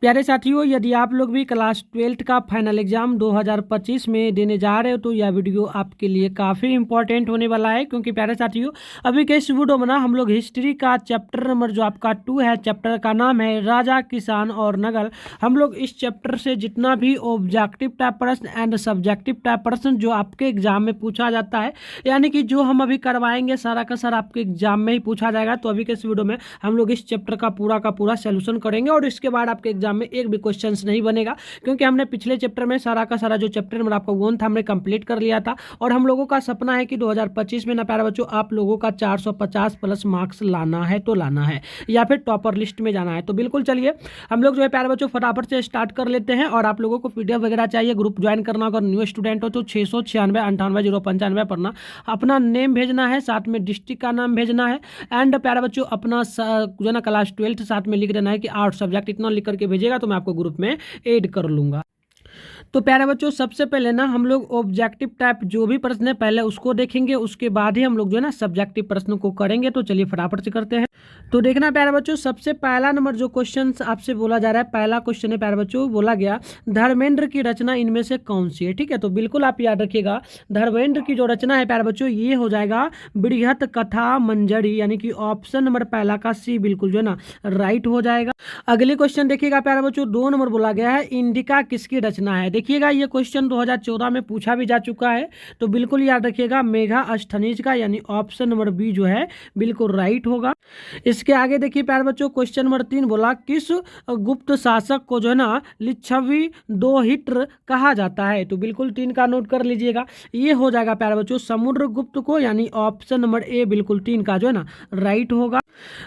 प्यारे साथियों, यदि आप लोग भी क्लास 12th का फाइनल एग्जाम 2025 में देने जा रहे हो तो यह वीडियो आपके लिए काफ़ी इंपॉर्टेंट होने वाला है। क्योंकि प्यारे साथियों, अभी के इस वीडियो में ना हम लोग हिस्ट्री का चैप्टर नंबर जो आपका 2 है, चैप्टर का नाम है राजा, किसान और नगल। हम लोग इस चैप्टर से जितना भी ऑब्जेक्टिव टाइप प्रश्न एंड सब्जेक्टिव टाइप प्रश्न जो आपके एग्जाम में पूछा जाता है, यानी कि जो हम अभी करवाएंगे सारा का सारा आपके एग्जाम में ही पूछा जाएगा। तो अभी के इस वीडियो में हम लोग इस चैप्टर का पूरा सोल्यूशन करेंगे और इसके बाद आपके एग्जाम में एक भी क्वेश्चंस नहीं बनेगा। क्योंकि हमने पिछले चैप्टर में सारा का सारा जो चैप्टर नंबर आपका 1 था हमने कंप्लीट कर लिया था। और हम लोगों का सपना है कि 2025 में ना प्यारे बच्चों आप लोगों का 450 प्लस मार्क्स लाना है तो लाना है, या फिर टॉपर लिस्ट में जाना है। तो बिल्कुल चलिए हम लोग जो है प्यारे बच्चों फटाफट से स्टार्ट कर लेते हैं। और आप लोगों को पीडीएफ वगैरह चाहिए, ग्रुप ज्वाइन करना, अगर न्यू स्टूडेंट हो तो 696 पर ना अपना नेम भेजना है, साथ में डिस्ट्रिक्ट का नाम भेजना है। एंड प्यारे बच्चों अपना जो है ना क्लास 12th साथ में लिख देना है कि 8 सब्जेक्ट इतना लिख करके भेजिएगा तो मैं आपको ग्रुप में ऐड कर लूंगा। तो प्यारे बच्चों सबसे पहले ना हम लोग ऑब्जेक्टिव टाइप जो भी प्रश्न है पहले उसको देखेंगे, उसके बाद ही हम लोग जो है ना सब्जेक्टिव प्रश्न को करेंगे। तो चलिए फटाफट से करते हैं। तो देखना प्यारे बच्चों, सबसे पहला नंबर जो क्वेश्चन आपसे बोला जा रहा है, पहला क्वेश्चन है प्यारे बच्चों, बोला गया धर्मेंद्र की रचना इनमें से कौन सी है। ठीक है, तो बिल्कुल आप याद रखिएगा धर्मेंद्र की जो रचना है प्यारे बच्चों ये हो जाएगा बृहत कथा मंजरी, यानी कि ऑप्शन नंबर पहला का सी बिल्कुल जो है ना राइट हो जाएगा। अगले क्वेश्चन देखिएगा प्यारे बच्चों, 2 नंबर बोला गया है इंडिका किसकी रचना है। देखिएगा ये क्वेश्चन 2014 में पूछा भी जा चुका है। तो बिल्कुल याद रखिएगा मेघा अस्थनीज का, यानी ऑप्शन नंबर बी जो है बिल्कुल राइट होगा। इसके आगे देखिए प्यारे बच्चों क्वेश्चन नंबर 3 बोला किस गुप्त शासक को जो है ना लिच्छवी दोहित्र कहा जाता है। तो बिल्कुल 3 का नोट कर लीजिएगा, ये हो जाएगा प्यारे बच्चों समुद्रगुप्त को, यानी ऑप्शन नंबर ए बिल्कुल 3 का जो है ना राइट होगा।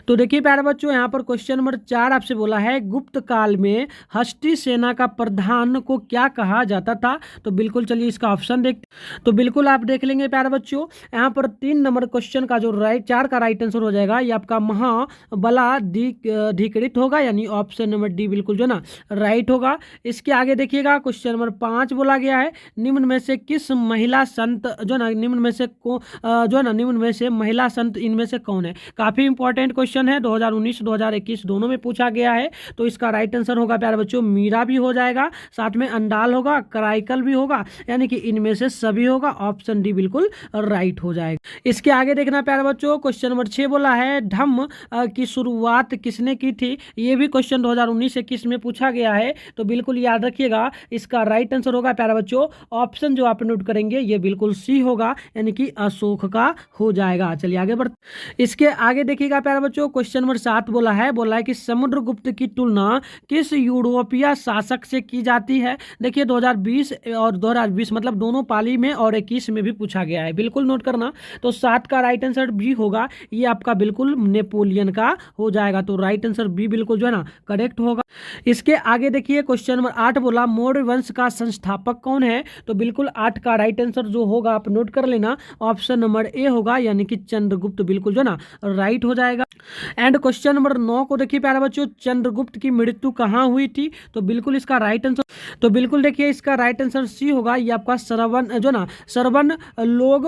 तो देखिए प्यारे बच्चों यहाँ पर क्वेश्चन नंबर 4 आपसे बोला है गुप्त काल में हस्ती सेना का प्रधान को क्या कहा जाता था। तो बिल्कुल चलिए इसका ऑप्शन देखते। तो बिल्कुल आप देख लेंगे प्यारे बच्चों, यहाँ पर 3 नंबर क्वेश्चन का जो 4 का राइट आंसर हो जाएगा ये आपका महाबला धिकृत होगा, यानी ऑप्शन नंबर डी बिल्कुल जो ना राइट होगा। इसके आगे देखिएगा क्वेश्चन नंबर 5 बोला गया है निम्न में से किस महिला संत जो ना निम्न में से जो ना निम्न में से महिला संत इनमें से कौन है। काफी इंपॉर्टेंट क्वेश्चन है, 2019 2021 दोनों में पूछा गया है। तो इसका राइट आंसर होगा प्यारे बच्चों मीरा भी हो जाएगा, साथ में अंडाल होगा, कराइकल भी होगा, यानी कि इनमें से सभी होगा, ऑप्शन डी बिल्कुल राइट हो जाएगा। इसके आगे देखना प्यारे बच्चों क्वेश्चन नंबर 6 बोला है धम्म की शुरुआत किसने की थी। ये भी क्वेश्चन 2019-21 में पूछा गया है। तो बिल्कुल याद रखिएगा इसका राइट आंसर होगा प्यारे बच्चों ऑप्शन जो आप नोट करेंगे ये बिल्कुल सी होगा, यानी कि अशोक का हो जाएगा। चलिए आगे बढ़ते। इसके आगे देखिएगा प्यारे बच्चों क्वेश्चन नंबर 7 बोला है कि समुद्रगुप्त की तुलना किस यूरोपीय शासक से की जाती है। देखिए 2020 और 2020 मतलब दोनों पाली में और 21 में भी पूछा गया है, बिल्कुल नोट करना। तो 7 का राइट आंसर बी होगा, ये आपका बिल्कुल नेपोलियन का हो जाएगा। तो राइट आंसर बी बिल्कुल जो है ना करेक्ट होगा। इसके आगे देखिए क्वेश्चन नंबर 8 बोला मौर्य वंश का संस्थापक कौन है। तो बिल्कुल 8 का राइट आंसर जो होगा आप नोट कर लेना, ऑप्शन नंबर ए होगा, यानी कि चंद्रगुप्त बिल्कुल जो ना राइट हो जाएगा। एंड क्वेश्चन नंबर 9 को देखिए प्यारे बच्चों चंद्रगुप्त की मृत्यु कहाँ हुई थी। तो बिल्कुल इसका राइट आंसर, तो बिल्कुल देखिए इसका राइट आंसर सी होगा, ये आपका सरवन लोग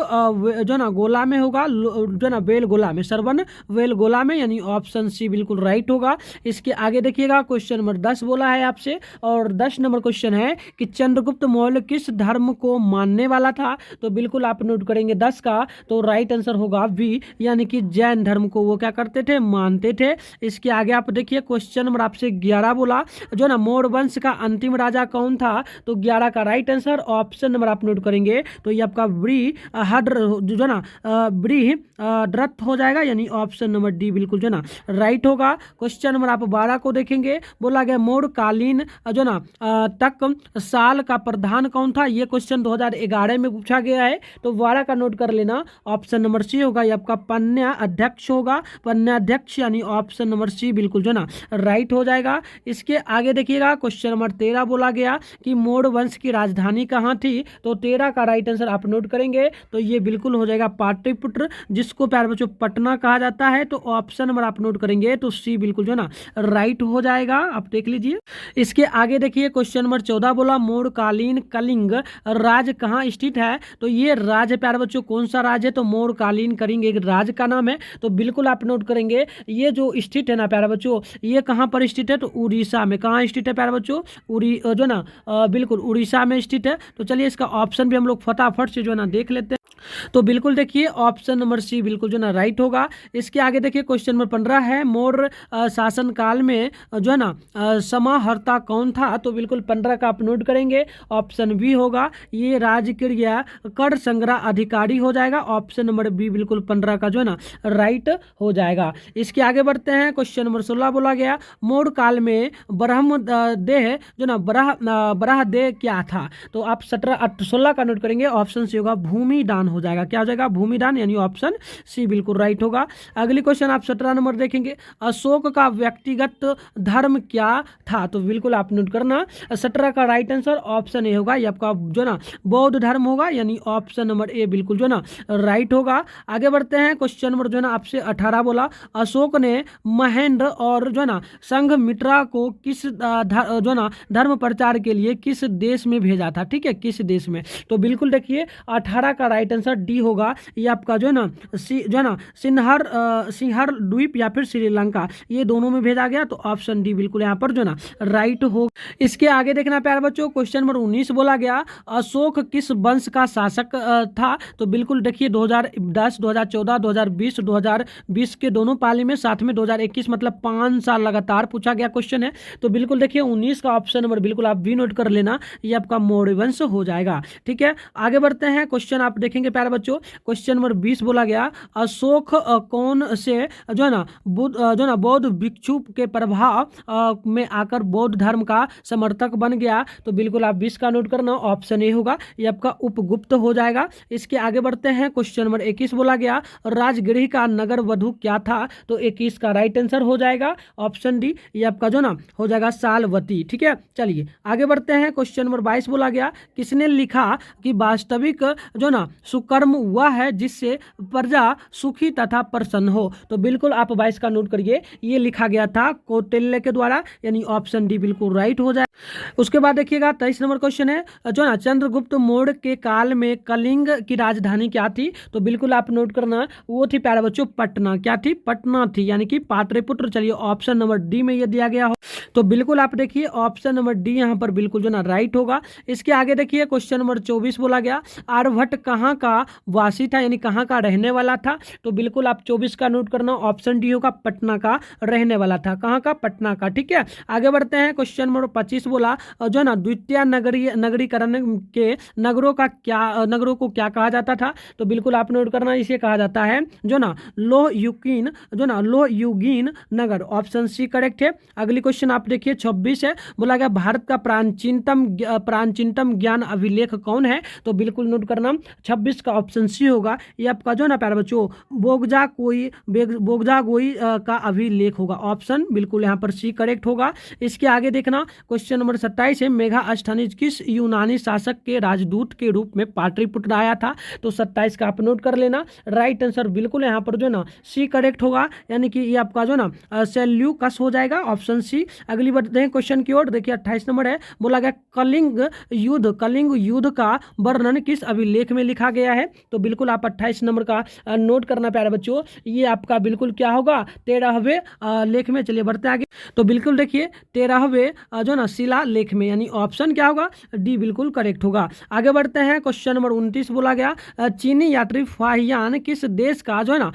जो ना गोला में होगा, जो ना बेल गोला में, सरवन वेल गोला में, यानी ऑप्शन सी बिल्कुल राइट होगा। इसके आगे देखिएगा क्वेश्चन नंबर 10 बोला है आपसे, और 10 नंबर क्वेश्चन है कि चंद्रगुप्त मौर्य किस धर्म को मानने वाला था। तो बिल्कुल आप नोट करेंगे 10 का, तो राइट आंसर होगा बी, यानी कि जैन धर्म को वो क्या करते थे, मानते थे। इसके आगे आप देखिए क्वेश्चन नंबर आपसे 11 बोला जो ना मौर्य वंश का अंतिम राजा कौन था। तो 11 का राइट आंसर ऑप्शन नंबर आप नोट करेंगे तो ये आपका जो ना बृहद्रथ हो जाएगा, यानी ऑप्शन नंबर डी बिल्कुल जो ना राइट होगा। क्वेश्चन नंबर आप 12 को देखेंगे, बोला गया मौर्य कालीन जो ना तक साल का प्रधान कौन था। ये क्वेश्चन 2011 में पूछा गया है। तो 12 का नोट कर लेना, ऑप्शन नंबर सी होगा, ये आपका पन्या अध्यक्ष होगा, पन्याध्यक्ष, यानी ऑप्शन नंबर सी बिल्कुल जो ना राइट हो जाएगा। इसके आगे देखिएगा क्वेश्चन नंबर 13 बोला गया कि मौर्य वंश की राजधानी कहाँ थी, तो 13 का राइट आंसर आप नोट करेंगे तो ये बिल्कुल हो जाएगा पाटलिपुत्र, जिसको प्यारे बच्चों पटना कहा जाता है। तो ऑप्शन नंबर आप नोट करेंगे तो सी बिल्कुल जो है ना राइट हो जाएगा, आप देख लीजिए। इसके आगे देखिए क्वेश्चन नंबर 14 बोला मौर्यकालीन कलिंग राज कहाँ स्थित है, तो ये राज्य प्यारे बच्चों कौन सा राज्य है, तो मौर्यकालीन कलिंग एक राज्य का नाम है। तो बिल्कुल आप नोट करेंगे ये जो स्थित है ना प्यारे बच्चों, ये कहाँ पर स्थित है, तो उड़ीसा में। कहाँ स्थित है प्यारे बच्चों, जो ना बिल्कुल उड़ीसा में स्थित है। तो चलिए इसका ऑप्शन भी हम लोग फटाफट से जो है ना देख लेते हैं। तो बिल्कुल देखिए ऑप्शन नंबर सी बिल्कुल जो ना राइट होगा। इसके आगे देखिए क्वेश्चन नंबर 15 है मौर्य शासन काल में जो है ना समाहर्ता कौन था, तो बिल्कुल 15 का आप नोट करेंगे, ऑप्शन बी होगा, ये राजक्रिया कर संग्रह अधिकारी हो जाएगा। ऑप्शन नंबर बी बिल्कुल 15 का जो है ना राइट हो जाएगा। इसके आगे बढ़ते हैं क्वेश्चन नंबर 16 बोला गया मौर्य काल में ब्रह्म देह जो ना बराह देह क्या था, तो आप 16 का नोट करेंगे, ऑप्शन सी होगा भूमि दान हो जाएगा। क्या हो जाएगा, भूमि दान, यानी ऑप्शन सी बिल्कुल राइट होगा। अगली क्वेश्चन आप 17 नंबर देखेंगे अशोक का व्यक्तिगत धर्म क्या था, तो बिल्कुल आप नोट करना 17 का राइट आंसर ऑप्शन ए होगा, ये आपका जो ना बौद्ध धर्म होगा, यानी ऑप्शन नंबर ए बिल्कुल जो ना राइट होगा। आगे बढ़ते हैं क्वेश्चन नंबर जो ना आपसे 18 बोला अशोक ने महेंद्र और जो ना संघमित्रा को किस जो ना धर्म प्रचार के लिए किस देश में भेजा था, ठीक है, किस देश में, तो बिल्कुल देखिए 18 का राइट आंसर डी होगा, ये आपका जो है ना जो है ना सिंहर द्वीप या फिर श्रीलंका, ये दोनों में भेजा गया। तो ऑप्शन डी बिल्कुल यहाँ पर जो है ना राइट हो। इसके आगे देखना प्यारे बच्चों क्वेश्चन नंबर 19 बोला गया अशोक किस वंश का शासक था, तो बिल्कुल देखिए 2010, 2014, 2020, 2020 के दोनों पाली में, साथ में 2021, मतलब 5 साल लगातार पूछा गया क्वेश्चन है। तो बिल्कुल देखिए 19 का ऑप्शन नंबर बिल्कुल आप भी नोट कर लेना, ये आपका मौर्य वंश हो जाएगा। ठीक है, आगे बढ़ते हैं क्वेश्चन आप देखेंगे प्यारे बच्चों क्वेश्चन नंबर 20 बोला गया अशोक कौन से जो है ना बौद्ध भिक्षु के प्रभाव में आकर बौद्ध धर्म का समर्थक बन गया, तो बिल्कुल आप 20 का नोट करना, ऑप्शन ए होगा, ये आपका उपगुप्त हो जाएगा। इसके आगे बढ़ते हैं क्वेश्चन नंबर 21 बोला गया राजगृह का नगर वधु क्या था, तो 21 का राइट आंसर हो जाएगा, ऑप्शन डी, ये आपका जो ना हो जाएगा सालवती। ठीक है, चलिए आगे बढ़ते हैं क्वेश्चन नंबर 22 बोला गया किसने लिखा कि वास्तविक जो ना सुकर्म वह है जिससे प्रजा सुखी तथा प्रसन्न हो, तो बिल्कुल आप 22 का नोट करिए, ये लिखा गया था कौटिल्य के द्वारा, यानी ऑप्शन डी बिल्कुल राइट हो जाए। उसके बाद देखिएगा 23 नंबर क्वेश्चन है जो ना चंद्रगुप्त मौर्य के काल में कलिंग की राजधानी क्या थी, तो बिल्कुल आप नोट करना, वो थी प्यारे बच्चों पटना। क्या थी, पटना थी, यानी कि पाटलिपुत्र। चलिए ऑप्शन नंबर डी में ये दिया गया हो, तो बिल्कुल आप देखिए ऑप्शन नंबर डी यहाँ पर बिल्कुल जो ना राइट होगा। इसके आगे देखिए क्वेश्चन नंबर 24 बोला गया आर्यभट्ट कहाँ का वासी था, यानी कहाँ का रहने वाला था, तो बिल्कुल आप 24 का नोट करना, ऑप्शन डी होगा, पटना का रहने वाला था। कहाँ का, पटना का। ठीक है, आगे बढ़ते हैं क्वेश्चन नंबर 25 बोला जो ना द्वितीय नगरीकरण के नगरों को क्या कहा जाता था, तो बिल्कुल आप नोट करना, इसे कहा जाता है जो ना लोह युगीन नगर, ऑप्शन सी करेक्ट है। अगली क्वेश्चन आप देखिए 26 है, बोला गया भारत का प्राचीनतम ज्ञान अभिलेख कौन है, तो बिल्कुल नोट करना 26 का ऑप्शन सी होगा, ये आपका जो ना प्यारे बच्चों बोगजागोई का अभिलेख होगा, ऑप्शन बिल्कुल यहाँ पर सी करेक्ट होगा। इसके आगे देखना क्वेश्चन नंबर 27 है मेघा अष्टानीज किस यूनानी शासक के राजदूत के रूप में पाटलिपुत्र आया था, तो 27 का आप नोट कर लेना, राइट आंसर बिल्कुल यहाँ पर जो ना सी करेक्ट होगा, यानी कि ये आपका जो ना सेल्यूकस हो जाएगा, ऑप्शन सी। अगली बढ़ते हैं क्वेश्चन की ओर, देखिए 28 नंबर है, बोला गया कलिंग युद्ध का वर्णन किस अभिलेख में लिखा गया है, तो बिल्कुल आप 28 नंबर का नोट करना प्यारे बच्चों, ये आपका बिल्कुल क्या होगा 13वें लेख में। चलिए बढ़ते आगे, तो बिल्कुल देखिए 13वें जो ना शिला लेख में, यानी ऑप्शन क्या होगा, डी बिल्कुल करेक्ट होगा। आगे बढ़ते हैं क्वेश्चन नंबर 29 बोला गया चीनी यात्री फाहियान किस देश का जो है ना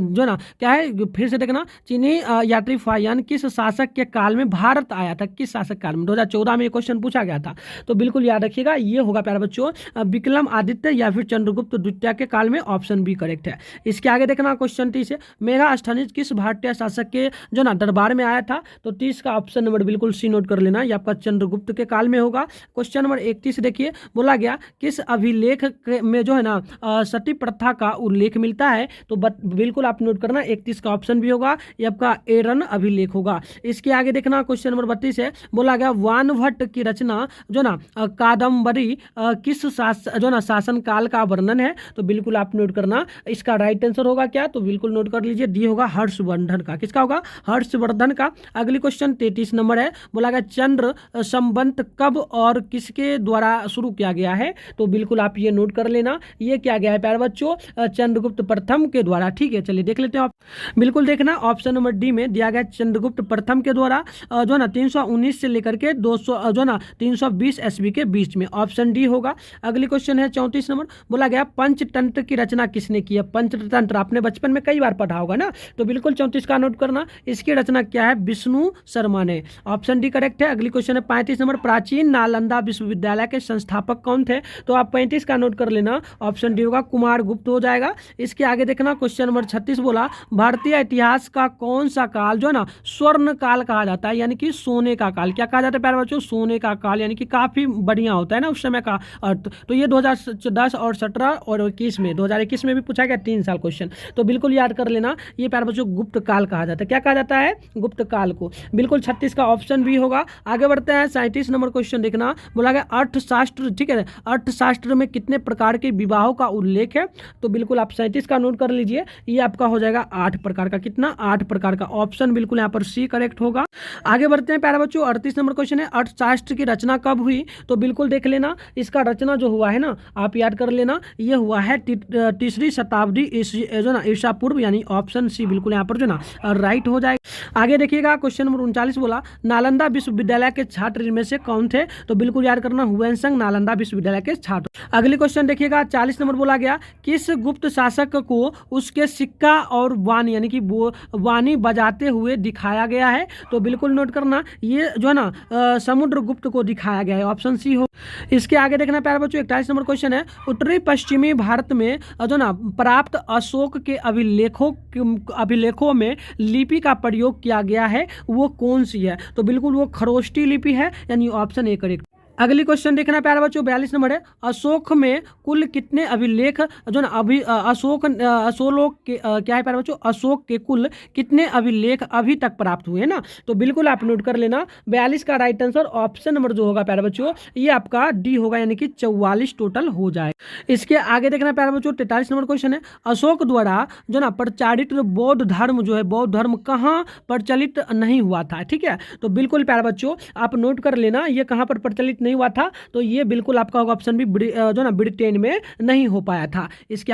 जो ना क्या है, फिर से देखना, चीनी यात्री फाहियान किस शासक के काल में भारत आया था, किस शासक काल में, 2014 में ये क्वेश्चन पूछा गया था, तो बिल्कुल याद रखिएगा, ये होगा प्यारे बच्चों विक्रम आदित्य या फिर चंद्रगुप्त द्वितीय के काल में, ऑप्शन बी करेक्ट है। इसके आगे देखना क्वेश्चन 30 है, मेगास्थनीज किस भारतीय शासक के जो ना दरबार में आया था? तो 30 का ऑप्शन नंबर बिल्कुल सी नोट कर लेना, ये आपका चंद्रगुप्त के काल में होगा। क्वेश्चन नंबर 31 देखिए, बोला गया किस अभिलेख में जो है ना सती प्रथा का उल्लेख मिलता है? तो बिल्कुल आप नोट करना, 31 का ऑप्शन भी होगा, ये आपका एरन अभिलेख होगा। इसके आगे देखना क्वेश्चन नंबर 32 है, बोला गया वानभट्ट की रचना जो ना कादम्बरी किस शासन काल का वर्णन है? तो बिल्कुल आप नोट करना, इसका राइट आंसर होगा क्या? तो बिल्कुल नोट कर लीजिए, डी होगा हर्षवर्धन का। किसका होगा? हर्षवर्धन का। अगली क्वेश्चन 33 नंबर है, बोला गया चंद्र संबंत कब और किसके द्वारा शुरू किया गया है? तो बिल्कुल आप ये नोट कर लेना, ये किया गया है प्यारे बच्चों चंद्रगुप्त प्रथम के द्वारा। ठीक है, चलिए देख लेते हैं। बिल्कुल देखना, ऑप्शन नंबर डी में दिया गया चंद्रगुप्त प्रथम के द्वारा जो ना 319 से लेकर के 200 जो ना 320 ईस्वी के बीच में, ऑप्शन डी होगा। अगली क्वेश्चन है 34 नंबर, बोला गया पंचतंत्र की रचना किसने की है? पंचतंत्र आपने बचपन में कई बार पढ़ा होगा ना, तो बिल्कुल 34 का नोट करना, इसकी रचना क्या है? विष्णु शर्मा ने, ऑप्शन डी करेक्ट है। अगली क्वेश्चन है 35 नंबर, प्राचीन नालंदा विश्वविद्यालय के संस्थापक कौन थे? तो आप 35 का नोट कर लेना, ऑप्शन डी होगा कुमार गुप्त हो जाएगा। इसके आगे देखना क्वेश्चन नंबर 36, बोला भारतीय इतिहास का कौन सा काल जो है ना स्वर्ण काल कहा जाता है, यानी कि सोने का काल। क्या कहा जाता है प्यारे बच्चों? सोने का काल, यानी कि काफी बढ़िया होता है ना उस समय का अर्थ। तो ये 2010 और 17 और 21 में, 2021 में भी पूछा गया 3 साल क्वेश्चन, तो बिल्कुल याद कर लेना, ये प्यारे बच्चों गुप्त काल कहा जाता है। क्या कहा जाता है? गुप्त काल को। बिल्कुल 36 का ऑप्शन भी होगा। आगे बढ़ते हैं 37 नंबर क्वेश्चन देखना, बोला गया अर्थशास्त्र, ठीक है, अर्थशास्त्र में कितने प्रकार के विवाहों का उल्लेख है? तो बिल्कुल आप 37 का नोट कर लीजिए, ये आपका हो जाएगा 8 प्रकार का। कितना? 8 प्रकार का, ऑप्शन बिल्कुल यहाँ पर सी करेक्ट होगा। आगे बढ़ते हैं प्यारे बच्चों, 38 नंबर क्वेश्चन है, अर्थशास्त्र की रचना कब हुई? तो बिल्कुल देख लेना, इसका रचना जो हुआ है ना, आप याद कर लेना, ये हुआ है 3री शताब्दी जो ना ईसा पूर्व, यानी ऑप्शन सी बिल्कुल यहाँ पर जो ना राइट हो जाएगा। आगे देखिएगा क्वेश्चन नंबर 39, बोला नालंदा विश्वविद्यालय के छात्र इनमें से कौन थे? तो बिल्कुल याद करना, हुएनसंग नालंदा विश्वविद्यालय के छात्र। अगली क्वेश्चन देखिएगा 40 नंबर, बोला गया किस गुप्त शासक को उसके सिक्का और वाणी, यानी कि वाणी बजाते हुए दिखाया गया है? तो बिल्कुल नोट करना, ये जो है ना समुद्रगुप्त को दिखाया गया है, ऑप्शन सी हो। इसके आगे देखना प्यारे बच्चों 41 नंबर क्वेश्चन है, उत्तरी पश्चिमी भारत में जो ना प्राप्त अशोक के अभिलेखों में लिपि का प्रयोग किया गया है, वो कौन सी है? तो बिल्कुल वो खरोष्टी लिपि है, यानी ऑप्शन ए करेक्ट। अगली क्वेश्चन देखना प्यारे बच्चों 42 नंबर है, अशोक में कुल कितने अभिलेख जो ना अशोक के क्या है प्यारे बच्चों? अशोक के कुल कितने अभिलेख अभी तक प्राप्त हुए ना? तो बिल्कुल आप नोट कर लेना, 42 का राइट आंसर ऑप्शन नंबर जो होगा प्यारे बच्चों, ये आपका डी होगा, यानी कि 44 टोटल हो जाए। इसके आगे देखना प्यारे बच्चों 43 नंबर क्वेश्चन है, अशोक द्वारा जो ना प्रचारित बौद्ध धर्म जो है, बौद्ध धर्म कहाँ प्रचलित नहीं हुआ था? ठीक है, तो बिल्कुल प्यारे बच्चों आप नोट कर लेना, ये कहाँ पर प्रचलित नहीं हुआ था? तो ये बिल्कुल आपका होगा ऑप्शन भी जो ना ब्रिटेन में नहीं हो पाया था। इसके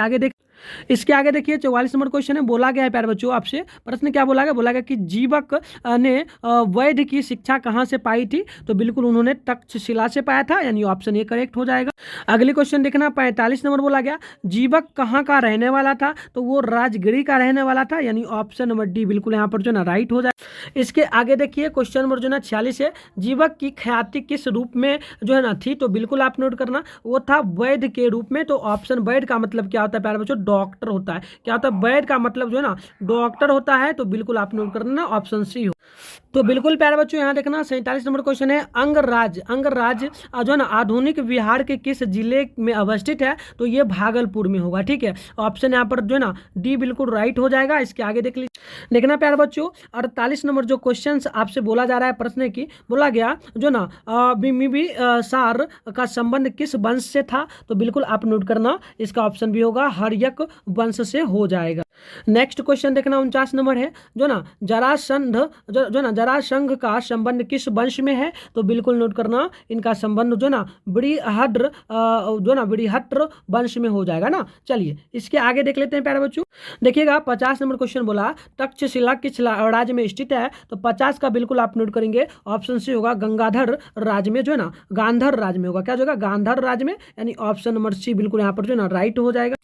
आगे देखिए 44 नंबर क्वेश्चन है, बोला गया है प्यारे बच्चों आपसे प्रश्न क्या बोला गया? बोला गया कि जीवक ने वैद्य की शिक्षा कहाँ से पाई थी? तो बिल्कुल उन्होंने तक्षशिला से पाया था, यानी ऑप्शन ए करेक्ट हो जाएगा। अगली क्वेश्चन देखना 45 नंबर, बोला गया जीवक कहाँ का रहने वाला था? तो वो राजगिरी का रहने वाला था, यानी ऑप्शन नंबर डी बिल्कुल यहाँ पर जो ना राइट हो जाए। इसके आगे देखिए क्वेश्चन नंबर जो ना 46 है, जीवक की ख्याति किस रूप में जो है ना थी? तो बिल्कुल आप नोट करना, वो था वैद्य के रूप में। तो ऑप्शन वैद्य का मतलब क्या होता है प्यारे बच्चों? डॉक्टर होता है। क्या होता है? वैद्य का मतलब जो है ना डॉक्टर होता है, तो बिल्कुल आप नोट करना, ऑप्शन सी हो। तो बिल्कुल प्यारे बच्चों यहाँ देखना 47 नंबर क्वेश्चन है, अंगराज जो है ना आधुनिक बिहार के किस जिले में अवस्थित है? तो ये भागलपुर में होगा। ठीक है, ऑप्शन यहाँ पर जो है ना डी बिल्कुल राइट हो जाएगा। इसके आगे देखना प्यारे बच्चों 48 नंबर जो क्वेश्चन आपसे बोला जा रहा है प्रश्न की, बोला गया जो ना बिंबिसार का संबंध किस वंश से था? तो बिल्कुल आप नोट करना, इसका ऑप्शन भी होगा हर्यक वंश से हो जाएगा। नेक्स्ट क्वेश्चन देखना 49 नंबर है, जो ना जरासंध का संबंध किस वंश में है? तो बिल्कुल नोट करना, इनका संबंध जो ना बृहद्र वंश में हो जाएगा ना। चलिए इसके आगे देख लेते हैं प्यारे बच्चों। देखिएगा 50 नंबर क्वेश्चन बोला तक्षशिला किस राज्य में स्थित है? तो 50 का बिल्कुल आप नोट करेंगे, ऑप्शन सी होगा गंगाधर राज्य में, जो है ना गांधार राज्य में होगा। क्या होगा? गांधार राज्य में, यानी ऑप्शन नंबर सी बिल्कुल यहाँ पर जो है ना राइट हो जाएगा।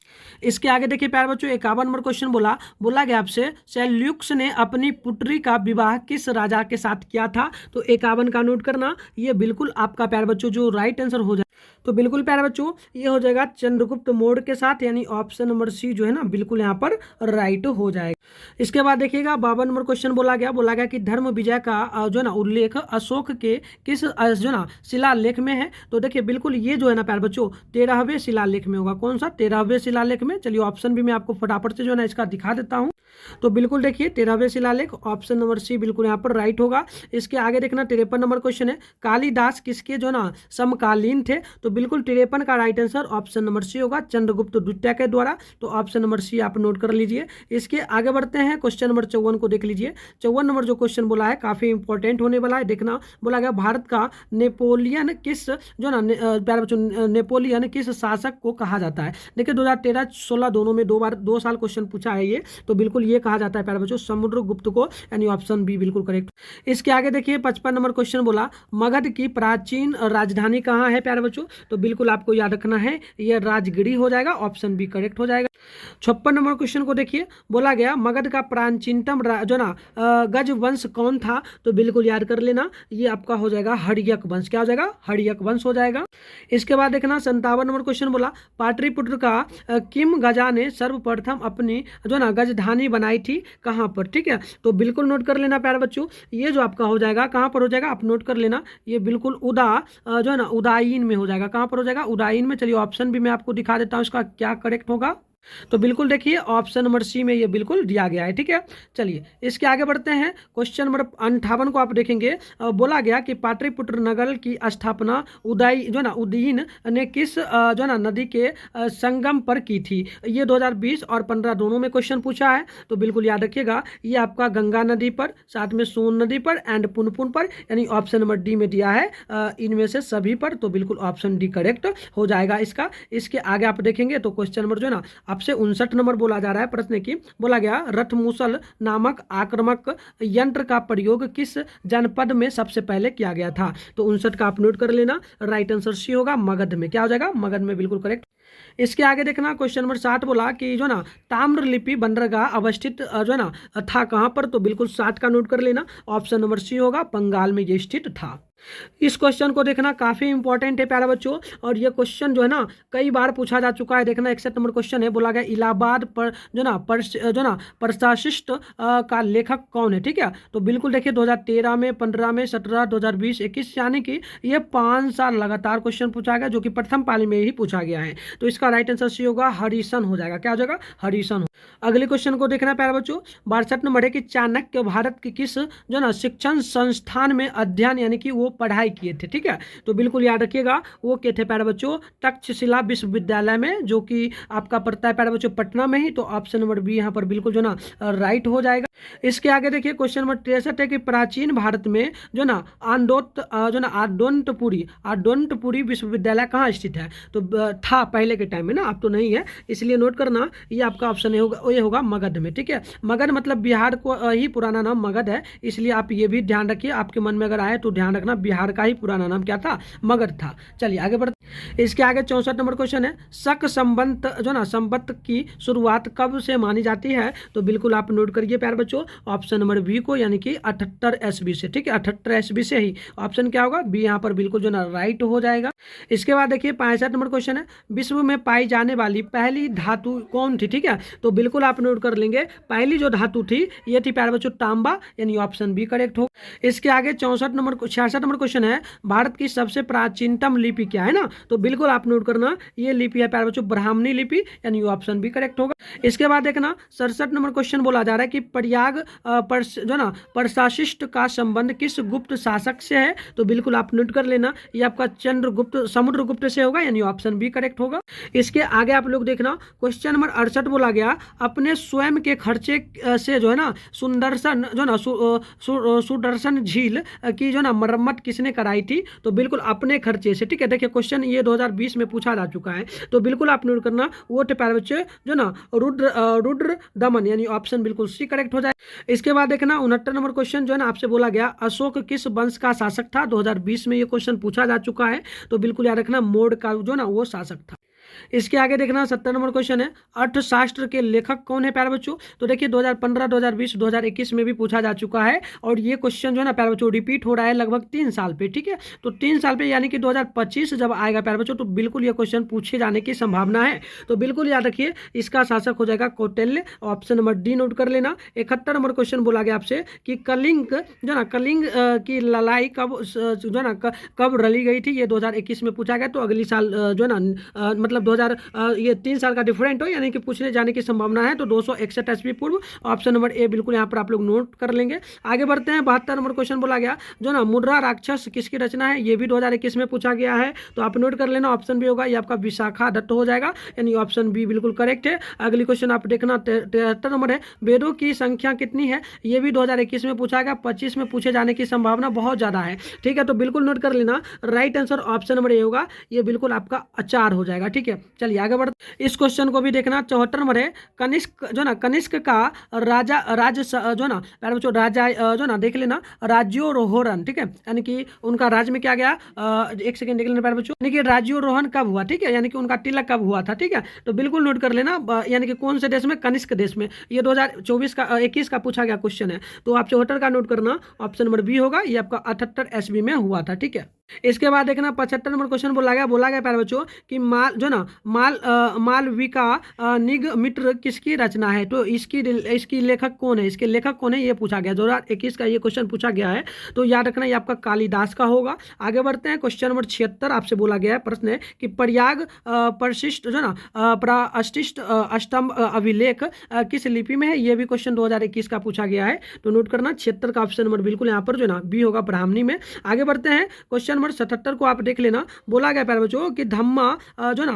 इसके आगे देखिए प्यारे बच्चों 51 नंबर क्वेश्चन बोला गया आपसे सेल्यूकस ने अपनी पुत्री का विवाह किस राजा के साथ किया था। तो 51 का नोट करना, ये बिल्कुल आपका प्यारे बच्चों जो राइट आंसर हो जाए, तो बिल्कुल प्यारे बच्चों ये हो जाएगा चंद्रगुप्त मौर्य के साथ, यानी ऑप्शन नंबर सी जो है ना बिल्कुल यहाँ पर राइट हो जाएगा। इसके बाद देखिएगा 52 नंबर क्वेश्चन बोला गया कि धर्म विजय का जो ना उल्लेख अशोक के किस जो ना शिलालेख में है। तो देखिए बिल्कुल ये जो है ना प्यारे बच्चों 13वें शिलालेख में होगा। कौन सा? 13वें शिलालेख में। चलिए ऑप्शन भी मैं आपको फटाफट से जो है ना इसका दिखा देता हूँ। तो बिल्कुल देखिए 13वें शिलालेख, ऑप्शन नंबर सी बिल्कुल यहाँ पर राइट होगा। इसके आगे देखना 53 नंबर क्वेश्चन है कालिदास किसके जो ना समकालीन थे। तो बिल्कुल 53 का right answer option number C होगा, चंद्रगुप्त द्वितीय के द्वारा। तो ऑप्शन नंबर सी आप नोट कर लीजिए। इसके आगे बढ़ते हैं, क्वेश्चन नंबर 54 को देख लीजिए। 54 नंबर जो क्वेश्चन बोला है काफी इंपॉर्टेंट होने वाला है। देखना बोला गया भारत का नेपोलियन किस जो ना प्यारे बच्चों नेपोलियन किस शासक को कहा जाता है। देखिए 2013-16 दोनों में 2 साल क्वेश्चन पूछा है ये। तो बिल्कुल ये कहा जाता है प्यारे बच्चों समुद्रगुप्त को, यानी ऑप्शन बी बिल्कुल करेक्ट। इसके आगे देखिए 55 नंबर क्वेश्चन बोला मगध की प्राचीन राजधानी कहाँ है प्यारे बच्चों। तो बिल्कुल आपको याद रखना है ये राजगिरी हो जाएगा, ऑप्शन बी करेक्ट हो जाएगा। 56 नंबर क्वेश्चन को देखिए बोला गया मगध का प्राचीनतम जो ना गज वंश कौन था। तो बिल्कुल याद कर लेना ये आपका हो जाएगा हड़यक वंश। क्या हो जाएगा? हड़यक वंश हो जाएगा। इसके बाद देखना 57 नंबर क्वेश्चन बोला पाटलिपुत्र का किम गजा ने सर्वप्रथम अपनी जो ना गजधानी बनाई थी कहाँ पर। ठीक है, तो बिल्कुल नोट कर लेना प्यारे बच्चों, ये जो आपका हो जाएगा कहाँ पर हो जाएगा आप नोट कर लेना, ये बिल्कुल जो है ना उदाईन में हो जाएगा। कहाँ पर हो जाएगा? उदाईन में। चलिए ऑप्शन भी मैं आपको दिखा देता हूँ इसका क्या करेक्ट होगा। तो बिल्कुल देखिए ऑप्शन नंबर सी में ये बिल्कुल दिया गया है। ठीक है, चलिए इसके आगे बढ़ते हैं। क्वेश्चन नंबर 58 को आप देखेंगे बोला गया कि पाटलिपुत्र नगर की स्थापना उदयीन ने किस जो ना नदी के संगम पर की थी। ये 2020 और 15 दोनों में क्वेश्चन पूछा है। तो बिल्कुल याद रखिएगा ये आपका गंगा नदी पर, साथ में सोन नदी पर एंड पुनपुन पर, यानी ऑप्शन नंबर डी में दिया है इनमें से सभी पर। तो बिल्कुल ऑप्शन डी करेक्ट हो जाएगा इसका। इसके आगे आप देखेंगे तो क्वेश्चन नंबर जो है ना आपसे 59 नंबर बोला जा रहा है प्रश्न की बोला गया रथमूसल नामक आक्रामक यंत्र का प्रयोग किस जनपद में सबसे पहले किया गया था। तो 59 का आप नोट कर लेना, राइट आंसर सी होगा मगध में। क्या हो जाएगा? मगध में, बिल्कुल करेक्ट। इसके आगे देखना क्वेश्चन नंबर 60 बोला कि जो ना ताम्र लिपि बंदरगाह अवस्थित जो ना था कहाँ पर। तो बिल्कुल 60 का नोट कर लेना, ऑप्शन नंबर सी होगा, बंगाल में ये स्थित था। इस क्वेश्चन को देखना काफी इंपॉर्टेंट है प्यारे बच्चों, और ये क्वेश्चन जो है ना कई बार पूछा जा चुका है। देखना 61 नंबर क्वेश्चन है बोला गया इलाहाबाद पर जो ना प्रशासित का लेखक कौन है। ठीक है, तो बिल्कुल देखिए 2013 में, 15 में, 17, 2020, 21, यानी कि ये 5 साल लगातार क्वेश्चन पूछा गया, जो कि प्रथम पाली में ही पूछा गया है। तो इसका राइट आंसर सी होगा, हरिसन हो जाएगा। क्या हो जाएगा? हरिसन। अगले क्वेश्चन को देखना प्यारे बच्चों 62 नंबर है कि चाणक्य भारत की किस जो ना शिक्षण संस्थान में अध्ययन यानी कि वो पढ़ाई किए थे। ठीक है, तो बिल्कुल याद रखिएगा वो क्या थे प्यारे बच्चों तक्षशिला विश्वविद्यालय में, जो कि आपका पड़ता है प्यारे बच्चों पटना में ही। तो ऑप्शन नंबर बी यहाँ पर बिल्कुल जो ना राइट हो जाएगा। इसके आगे देखिए क्वेश्चन नंबर 63 है कि प्राचीन भारत में जो ना आडोंतपुरी विश्वविद्यालय कहाँ स्थित है। तो था पहले के टाइम में ना, अब तो नहीं है, इसलिए नोट करना ये आपका ऑप्शन ये होगा मगध में। ठीक है, मगध मतलब बिहार को ही पुराना नाम मगध है, इसलिए आप ये भी ध्यान रखिए, आपके मन में अगर आए तो ध्यान रखना बिहार का ही पुराना नाम क्या था? मगध था। चलिए आगे बढ़ते। इसके आगे 64 नंबर क्वेश्चन है शक संबंध जो ना संबंध की शुरुआत कब से मानी जाती है। तो बिल्कुल आप नोट करिए प्यारे बच्चों ऑप्शन नंबर बी को, यानी कि 78 SB से। ठीक है, 78 SB से ही ऑप्शन क्या होगा? बी यहाँ पर बिल्कुल जो ना राइट हो जाएगा। इसके बाद देखिए 65 नंबर क्वेश्चन है विश्व में पाई जाने वाली पहली धातु कौन थी। ठीक है, तो बिल्कुल आप नोट कर लेंगे पहली जो धातु थी ये थी प्यारे बच्चों तांबा, यानी ऑप्शन बी करेक्ट हो। इसके आगे 66 नंबर क्वेश्चन है भारत की सबसे प्राचीनतम लिपि क्या है ना। तो बिल्कुल आप नोट करना ये लिपि है प्यारे बच्चों ब्राह्मणी लिपि, यानी ऑप्शन बी करेक्ट होगा। इसके बाद देखना 67 नंबर क्वेश्चन बोला जा रहा है कि प्रयाग प्रशासित का संबंध किस गुप्त शासक से है। तो बिल्कुल आप नोट कर लेना ये आपका समुद्रगुप्त से होगा, यानी ऑप्शन बी करेक्ट होगा। इसके आगे आप लोग देखना क्वेश्चन नंबर 68 बोला गया अपने स्वयं के खर्चे से जो है ना सुदर्शन झील की जो ना मरम्मत किसने कराई थी। तो बिल्कुल अपने खर्चे से। ठीक है, देखिए क्वेश्चन ये 2020 में पूछा जा चुका है, तो बिल्कुल आप नोट करना वो थे प्यारे बच्चे जो ना रुद्र दमन, यानी ऑप्शन बिल्कुल सी करेक्ट हो जाए। इसके बाद देखना 69 नंबर क्वेश्चन जो है ना आपसे बोला गया अशोक किस वंश का शासक था। 2020 में ये क्वेश्चन पूछा जा चुका है, तो बिल्कुल याद रखना मोड का जो ना वो शासक था। इसके आगे देखना 70 नंबर क्वेश्चन है, अर्थशास्त्र के लेखक कौन है प्यारे बच्चों। तो देखिए 2015, 2020, 2021 में भी पूछा जा चुका है और ये क्वेश्चन जो है ना प्यारे बच्चों रिपीट हो रहा है लगभग 3 साल पे, ठीक है। तो 3 साल पे यानी कि 2025 जब आएगा प्यारे बच्चों तो बिल्कुल ये क्वेश्चन पूछे जाने की संभावना है। तो बिल्कुल याद रखिए इसका शासक हो जाएगा Kautilya, option number D naught कर लेना। 71 नंबर क्वेश्चन बोला गया आपसे कि कलिंग जो ना कलिंग की लड़ाई कब जो है ना कब रली गई थी, ये 2021 में पूछा गया। तो अगली साल जो है ना मतलब 2000 ये 3 साल का डिफरेंट हो यानी कि पूछने जाने की संभावना है। तो 261 ईस्वी पूर्व, ऑप्शन नंबर ए बिल्कुल यहाँ पर आप लोग नोट कर लेंगे। आगे बढ़ते हैं 72 नंबर क्वेश्चन बोला गया जो ना मुद्रा राक्षस किसकी रचना है, ये भी 2021 में पूछा गया है। तो आप नोट कर लेना, ऑप्शन बी होगा ये आपका विशाखा दत्त हो जाएगा, यानी ऑप्शन बी बिल्कुल करेक्ट है। अगली क्वेश्चन आप देखना 73 नंबर है, वेदों की संख्या कितनी है, ये भी 2021 में पूछा गया, 25 में पूछे जाने की संभावना बहुत ज्यादा है, ठीक है। तो बिल्कुल नोट कर लेना, right answer option number A होगा, ये बिल्कुल आपका 4 हो जाएगा, ठीक है। चलिए आगे बढ़ते, इस क्वेश्चन को भी देखना। 74 नंबर है, कनिष्क जो ना कनिष्क का राजा जो ना प्यारे बच्चों राजा जो ना देख लेना राज्योरोहण, ठीक है, यानी कि उनका राज्य में क्या गया, एक सेकंड देख लेना प्यारे बच्चों, यानी कि राज्योरोहण कब हुआ, ठीक है, यानी कि उनका तिलक कब हुआ था, ठीक है। तो बिल्कुल नोट कर लेना, यानी कि कौन से देश में, कनिष्क देश में, ये 2024 का 21 का पूछा गया क्वेश्चन है। तो आप 74 का नोट करना, ऑप्शन नंबर बी होगा, ये आपका 78 ईस्वी में हुआ था, ठीक है। इसके बाद देखना 75 नंबर क्वेश्चन बोला गया प्यारे बच्चों कि मालविका निगमित्र किसकी रचना है। तो इसकी लेखक कौन है, इसके लेखक कौन है, ये पूछा गया 2021 का ये क्वेश्चन पूछा गया है। तो याद रखना ये आपका कालिदास का होगा। आगे बढ़ते हैं, क्वेश्चन नंबर 76 आपसे बोला गया है, प्रश्न है कि प्रयाग परिशिष्ट जो ना प्राशिष्ट अष्टम अभिलेख किस लिपि में है, ये भी क्वेश्चन 2021 का पूछा गया है। तो नोट करना 76 का ऑप्शन नंबर बिल्कुल यहाँ पर जो ना बी होगा, ब्राह्मणी में। आगे बढ़ते हैं, क्वेश्चन नंबर 77 को आप देख लेना, बोला गया प्यारे बच्चों कि धम्मा जो ना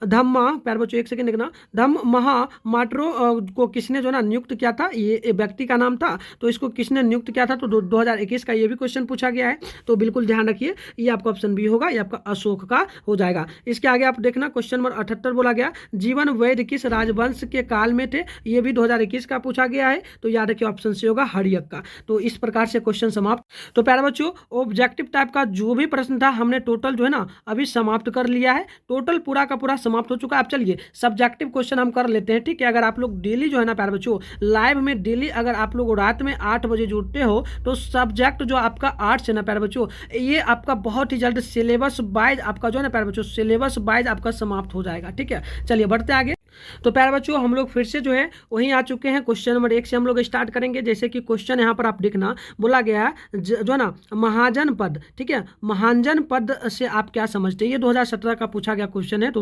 धम्मा प्यारे बच्चों एक सेकंड देखना, धम्म महा माट्रो को किसने जो ना नियुक्त किया था, ये व्यक्ति का नाम था। तो इसको किसने नियुक्त किया था, तो 2021 का ये भी क्वेश्चन पूछा गया है। तो बिल्कुल ध्यान रखिए ये आपका ऑप्शन बी होगा, ये आपका अशोक का हो जाएगा। इसके आगे आप देखना क्वेश्चन नंबर 78 बोला गया, जीवन वैद्य किस राजवंश के काल में थे, ये भी 2021 का पूछा गया है। तो याद रखिए ऑप्शन सी होगा, हड़ियक का। तो इस प्रकार से क्वेश्चन समाप्त। तो प्यारे बच्चों ऑब्जेक्टिव टाइप का जो भी प्रश्न था हमने टोटल जो है ना अभी समाप्त कर लिया है, टोटल पूरा का पूरा समाप्त हो चुका है। अब चलिए सब्जेक्टिव क्वेश्चन हम कर लेते हैं, ठीक है। अगर आप लोग डेली जो है ना प्यारे बच्चों लाइव में डेली अगर आप लोग रात में 8 बजे जुड़ते हो तो सब्जेक्ट जो आपका आर्ट्स है ना प्यारे बच्चों, ये आपका बहुत ही जल्द सिलेबस वाइज आपका जो है ना प्यारे बच्चों सिलेबस वाइज आपका समाप्त हो जाएगा, ठीक है। चलिए बढ़ते आगे। तो प्यारे बच्चों हम लोग फिर से जो है वहीं आ चुके हैं, क्वेश्चन नंबर 1 से हम लोग स्टार्ट करेंगे। जैसे कि क्वेश्चन यहाँ पर आप देखना बोला गया है जो ना महाजन पद, ठीक है, महाजन पद से आप क्या समझते हैं, ये 2017 का पूछा गया क्वेश्चन है। तो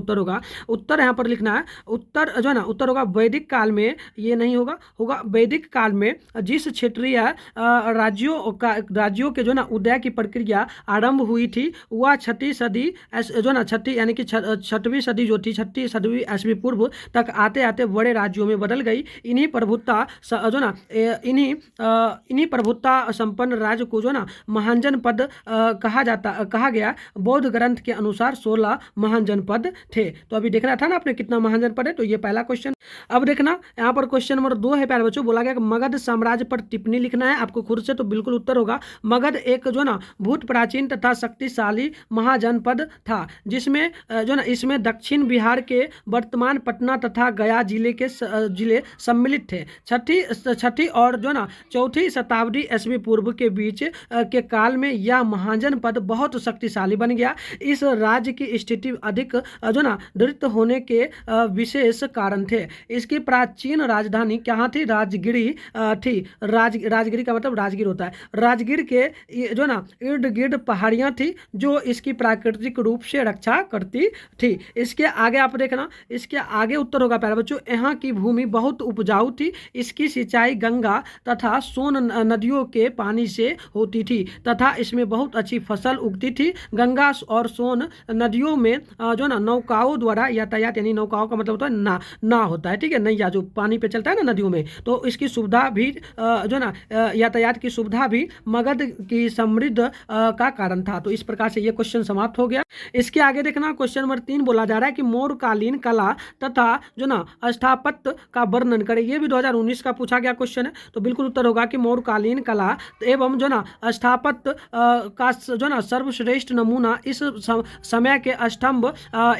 उत्तर यहाँ पर लिखना है, उत्तर जो है ना उत्तर होगा वैदिक काल में, ये नहीं होगा, होगा वैदिक काल में जिस क्षेत्रीय राज्यों के जो ना उदय की प्रक्रिया आरंभ हुई थी वह 6वीं सदी जो ना 6वीं यानी कि 6वीं सदी जो थी 6वीं सदी ईस्वी पूर्व तक आते आते बड़े राज्यों में बदल गई। इन्हीं प्रभुत्ता जो ना इन्हीं प्रभुत्ता संपन्न राज्य को जो ना महाजन पद कहा गया। बौद्ध ग्रंथ के अनुसार 16 महाजन पद थे। तो अभी देखना था ना आपने कितना महाजन पद है, तो ये पहला क्वेश्चन। अब देखना यहाँ पर क्वेश्चन नंबर 2 है प्यारे बच्चों, बोला गया कि मगध साम्राज्य पर टिप्पणी लिखना है आपको खुद से। तो बिल्कुल उत्तर होगा मगध एक जो ना भूत प्राचीन तथा शक्तिशाली महाजनपद था, जिसमें जो ना इसमें दक्षिण बिहार के वर्तमान पटना तथा गया जिले सम्मिलित थे। छठी और जो ना 4वीं शताब्दी ईस्वी पूर्व के बीच के काल में यह महाजनपद बहुत शक्तिशाली बन गया। इस राज्य की स्थिति अधिक जो ना दृढ़ होने के विशेष कारण थे। इसकी प्राचीन राजधानी कहाँ थी, राजगिरी थी। राजगिरी का मतलब राजगीर होता है। राजगीर के जो ना इर्द गिर्द पहाड़ियाँ थी जो इसकी प्राकृतिक रूप से रक्षा करती थी। इसके आगे आप देखना, इसके आगे उत्तर होगा प्यारे बच्चों, यहाँ की भूमि बहुत उपजाऊ थी। इसकी सिंचाई गंगा तथा सोन नदियों के पानी से होती थी तथा इसमें बहुत अच्छी फसल उगती थी। गंगा और सोन नदियों में जो ना नौकाओं द्वारा यातायात, यानी नौकाओं का मतलब होता है ना होता है, ठीक है, नैया जो पानी पे चलता है ना नदियों में, तो इसकी सुविधा भी जो ना यातायात की सुविधा भी मगध की समृद्ध का कारण था। तो इस प्रकार से ये क्वेश्चन समाप्त हो गया। इसके आगे देखना क्वेश्चन नंबर 3 बोला जा रहा है कि मौर्यकालीन कला तथा का जो ना स्थापत्य का वर्णन करें। ये भी 2019 का पूछा गया क्वेश्चन है। तो बिल्कुल उत्तर होगा कि मौर्यकालीन कला एवं जो ना स्थापत्य का जो ना सर्वश्रेष्ठ नमूना इस समय के स्तंभ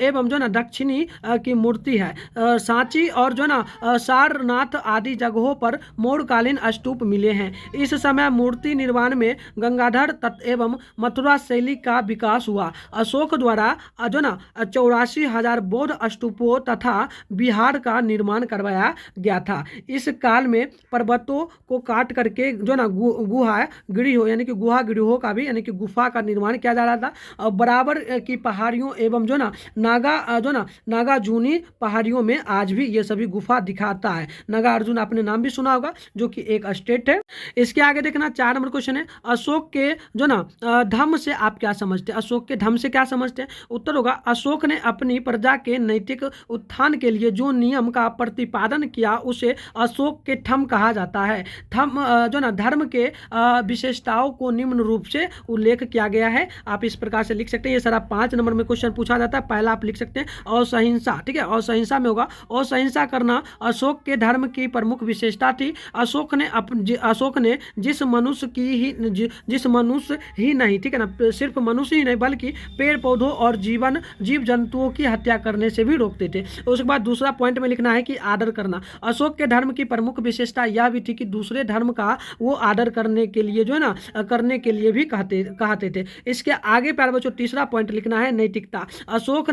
एवं जो ना दक्षिणी की मूर्ति है। सांची और जो ना सारनाथ आदि जगहों पर मौर्यकालीन स्तूप मिले हैं। इस समय मूर्ति निर्माण में गंगाधर तत्व एवं मथुरा शैली का विकास हुआ। अशोक द्वारा जो ना 84,000 बौद्ध स्तूपों तथा बिहार का निर्माण करवाया गया था। इस काल में पर्वतों को काट करके जो ना गुहा गिरिहो यानी कि गुहा गिरिहो का भी यानी कि गुफा का निर्माण किया जा रहा था। और बराबर की पहाड़ियों एवं जो ना नागार्जुनी पहाड़ियों में आज भी ये सभी गुफा दिखाता है। नागार्जुन आपने नाम भी सुना होगा, जो कि एक स्टेट है। इसके आगे देखना 4 नंबर क्वेश्चन है, अशोक के जो ना धर्म से आप क्या समझते हैं? अशोक के धर्म से क्या समझते हैं? उत्तर होगा, अशोक ने अपनी प्रजा के नैतिक उत्थान के लिए जो नियम का प्रतिपादन किया उसे अशोक के थम कहा जाता है। थम जो ना धर्म के विशेषताओं को निम्न रूप से उल्लेख किया गया है। आप इस प्रकार से लिख सकते हैं। ये सारा 5 नंबर में क्वेश्चन पूछा जाता है। पहला आप लिख सकते हैं असहिंसा, ठीक है। असहिंसा में होगा असहिंसा करना अशोक के धर्म की प्रमुख विशेषता थी। अशोक ने जिस मनुष्य ही नहीं, ठीक है ना, सिर्फ मनुष्य ही नहीं बल्कि पेड़ पौधों और जीव जंतुओं की हत्या करने से भी रोकते थे। उसके बाद दूसरा पॉइंट में लिखना है कि आदर करना। अशोक के धर्म की प्रमुख विशेषता यह भी थी कि दूसरे धर्म का वो आदर करने के लिए जो है ना करने के लिए भी कहते थे। इसके आगे प्यारे बच्चों तीसरा पॉइंट लिखना है नैतिकता। अशोक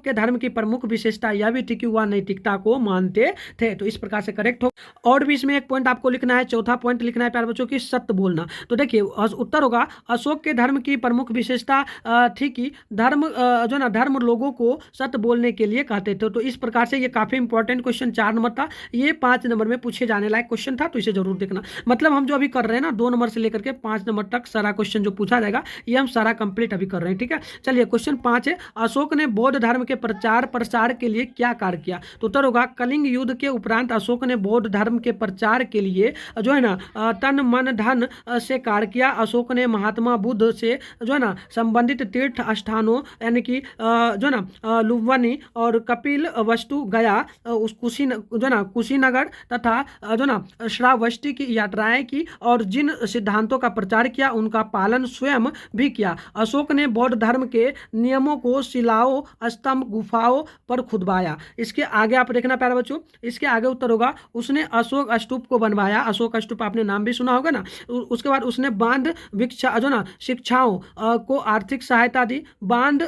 के धर्म की प्रमुख विशेषता यह भी थी कि वह नैतिकता को मानते थे। तो इस प्रकार से करेक्ट हो। और भी इसमें एक पॉइंट आपको लिखना है, चौथा पॉइंट लिखना है प्यारे बच्चों की सत्य बोलना। तो देखिए उत्तर होगा अशोक के धर्म की प्रमुख विशेषता थी कि धर्म लोगों को सत्य बोलने के लिए कहते थे। तो इस प्रकार से ये काफी इंपॉर्टेंट क्वेश्चन 4 नंबर था। ये 5 नंबर में पूछे जाने लायक क्वेश्चन था, तो इसे जरूर देखना। मतलब हम जो अभी कर रहे हैं ना 2 नंबर से लेकर के 5 नंबर तक सारा क्वेश्चन जो पूछा जाएगा ये हम सारा कंप्लीट अभी कर रहे हैं, ठीक है। चलिए क्वेश्चन 5 है, अशोक ने बौद्ध धर्म के प्रचार प्रसार के लिए क्या कार्य किया? तो उत्तर होगा कलिंग युद्ध के उपरांत अशोक ने बौद्ध धर्म के प्रचार के लिए जो है ना तन मन धन से कार्य किया। अशोक ने महात्मा बुद्ध से जो है ना संबंधित तीर्थ स्थानों यानी कि जो ना लुम्बिनी और कपिल वस्तु गया उस कुशीनगर तथा जो ना श्रावस्ती की यात्राएं की और जिन सिद्धांतों का प्रचार किया उनका पालन स्वयं भी किया। अशोक ने बौद्ध धर्म के नियमों को शिलाओं स्तंभ गुफाओं पर खुदवाया। इसके आगे आप देखना प्यारे बच्चों, इसके आगे उत्तर होगा उसने अशोक स्तूप को बनवाया। अशोक स्तूप आपने नाम भी सुना होगा ना। उसके बाद उसने बांध भिक्षा जो ना शिक्षाओं को आर्थिक सहायता दी। बांध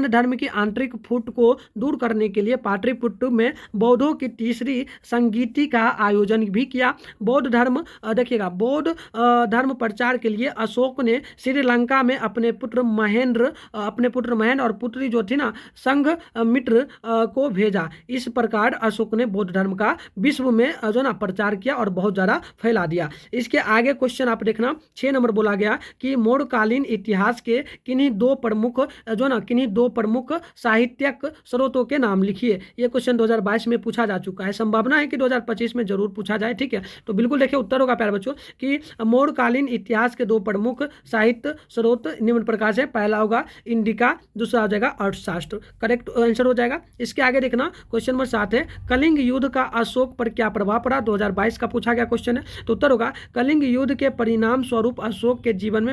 धर्म की आंतरिक फूट को दूर करने के लिए पाटलिपुत्र में बौद्धों की तीसरी संगीति का आयोजन भी किया। बौद्ध धर्म देखिएगा, बौद्ध धर्म प्रचार के लिए अशोक ने श्रीलंका में अपने पुत्र महेंद्र और पुत्री जो थी ना संघमित्र को भेजा। इस प्रकार अशोक ने बौद्ध धर्म का विश्व में जो ना प्रचार किया और बहुत ज्यादा फैला दिया। इसके आगे क्वेश्चन आप देखना 6 नंबर बोला गया कि मौर्यकालीन इतिहास के किन्हीं दो प्रमुख साहित्यिक स्रोतों के नाम लिखिए। ये क्वेश्चन 2022 में पूछा जा चुका है, संभावना है कि 2025 में जरूर पूछा जाए, ठीक है। तो बिल्कुल देखिए उत्तर होगा प्यारे बच्चों कि मौर्यकालीन इतिहास के 2 प्रमुख साहित्य स्रोत निम्न प्रकार से, पहला होगा इंडिका, दूसरा हो जाएगा अर्थशास्त्र। करेक्ट आंसर हो जाएगा। इसके आगे देखना क्वेश्चन नंबर 7 है, कलिंग युद्ध का अशोक पर क्या प्रभाव पड़ा? 2022 का पूछा गया क्वेश्चन है। तो उत्तर होगा कलिंग युद्ध के परिणाम स्वरूप अशोक का जीवन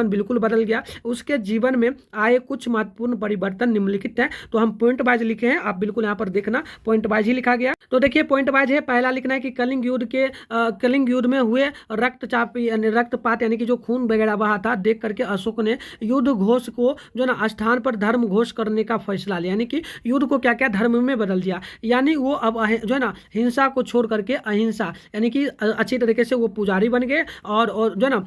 बिल्कुल बदल गया। उसके जीवन में आए कुछ महत्वपूर्ण परिवर्तन निम्नलिखित हैं। तो हम पॉइंट वाइज लिखे हैं, आप बिल्कुल यहाँ पर देखना पॉइंट वाइज ही लिखा गया। तो देखिए पॉइंट वाइज है, पहला लिखना है कि कलिंग युद्ध में हुए रक्तपात यानी कि जो खून वगैरह बहा था देख करके अशोक ने युद्ध घोष को जो ना स्थान पर धर्म घोष करने का फैसला लिया। यानी कि युद्ध को क्या क्या धर्म में बदल दिया। यानी वो अब जो है ना हिंसा को छोड़ करके अहिंसा यानी कि अच्छी तरीके से वो पुजारी बन गए और जो है ना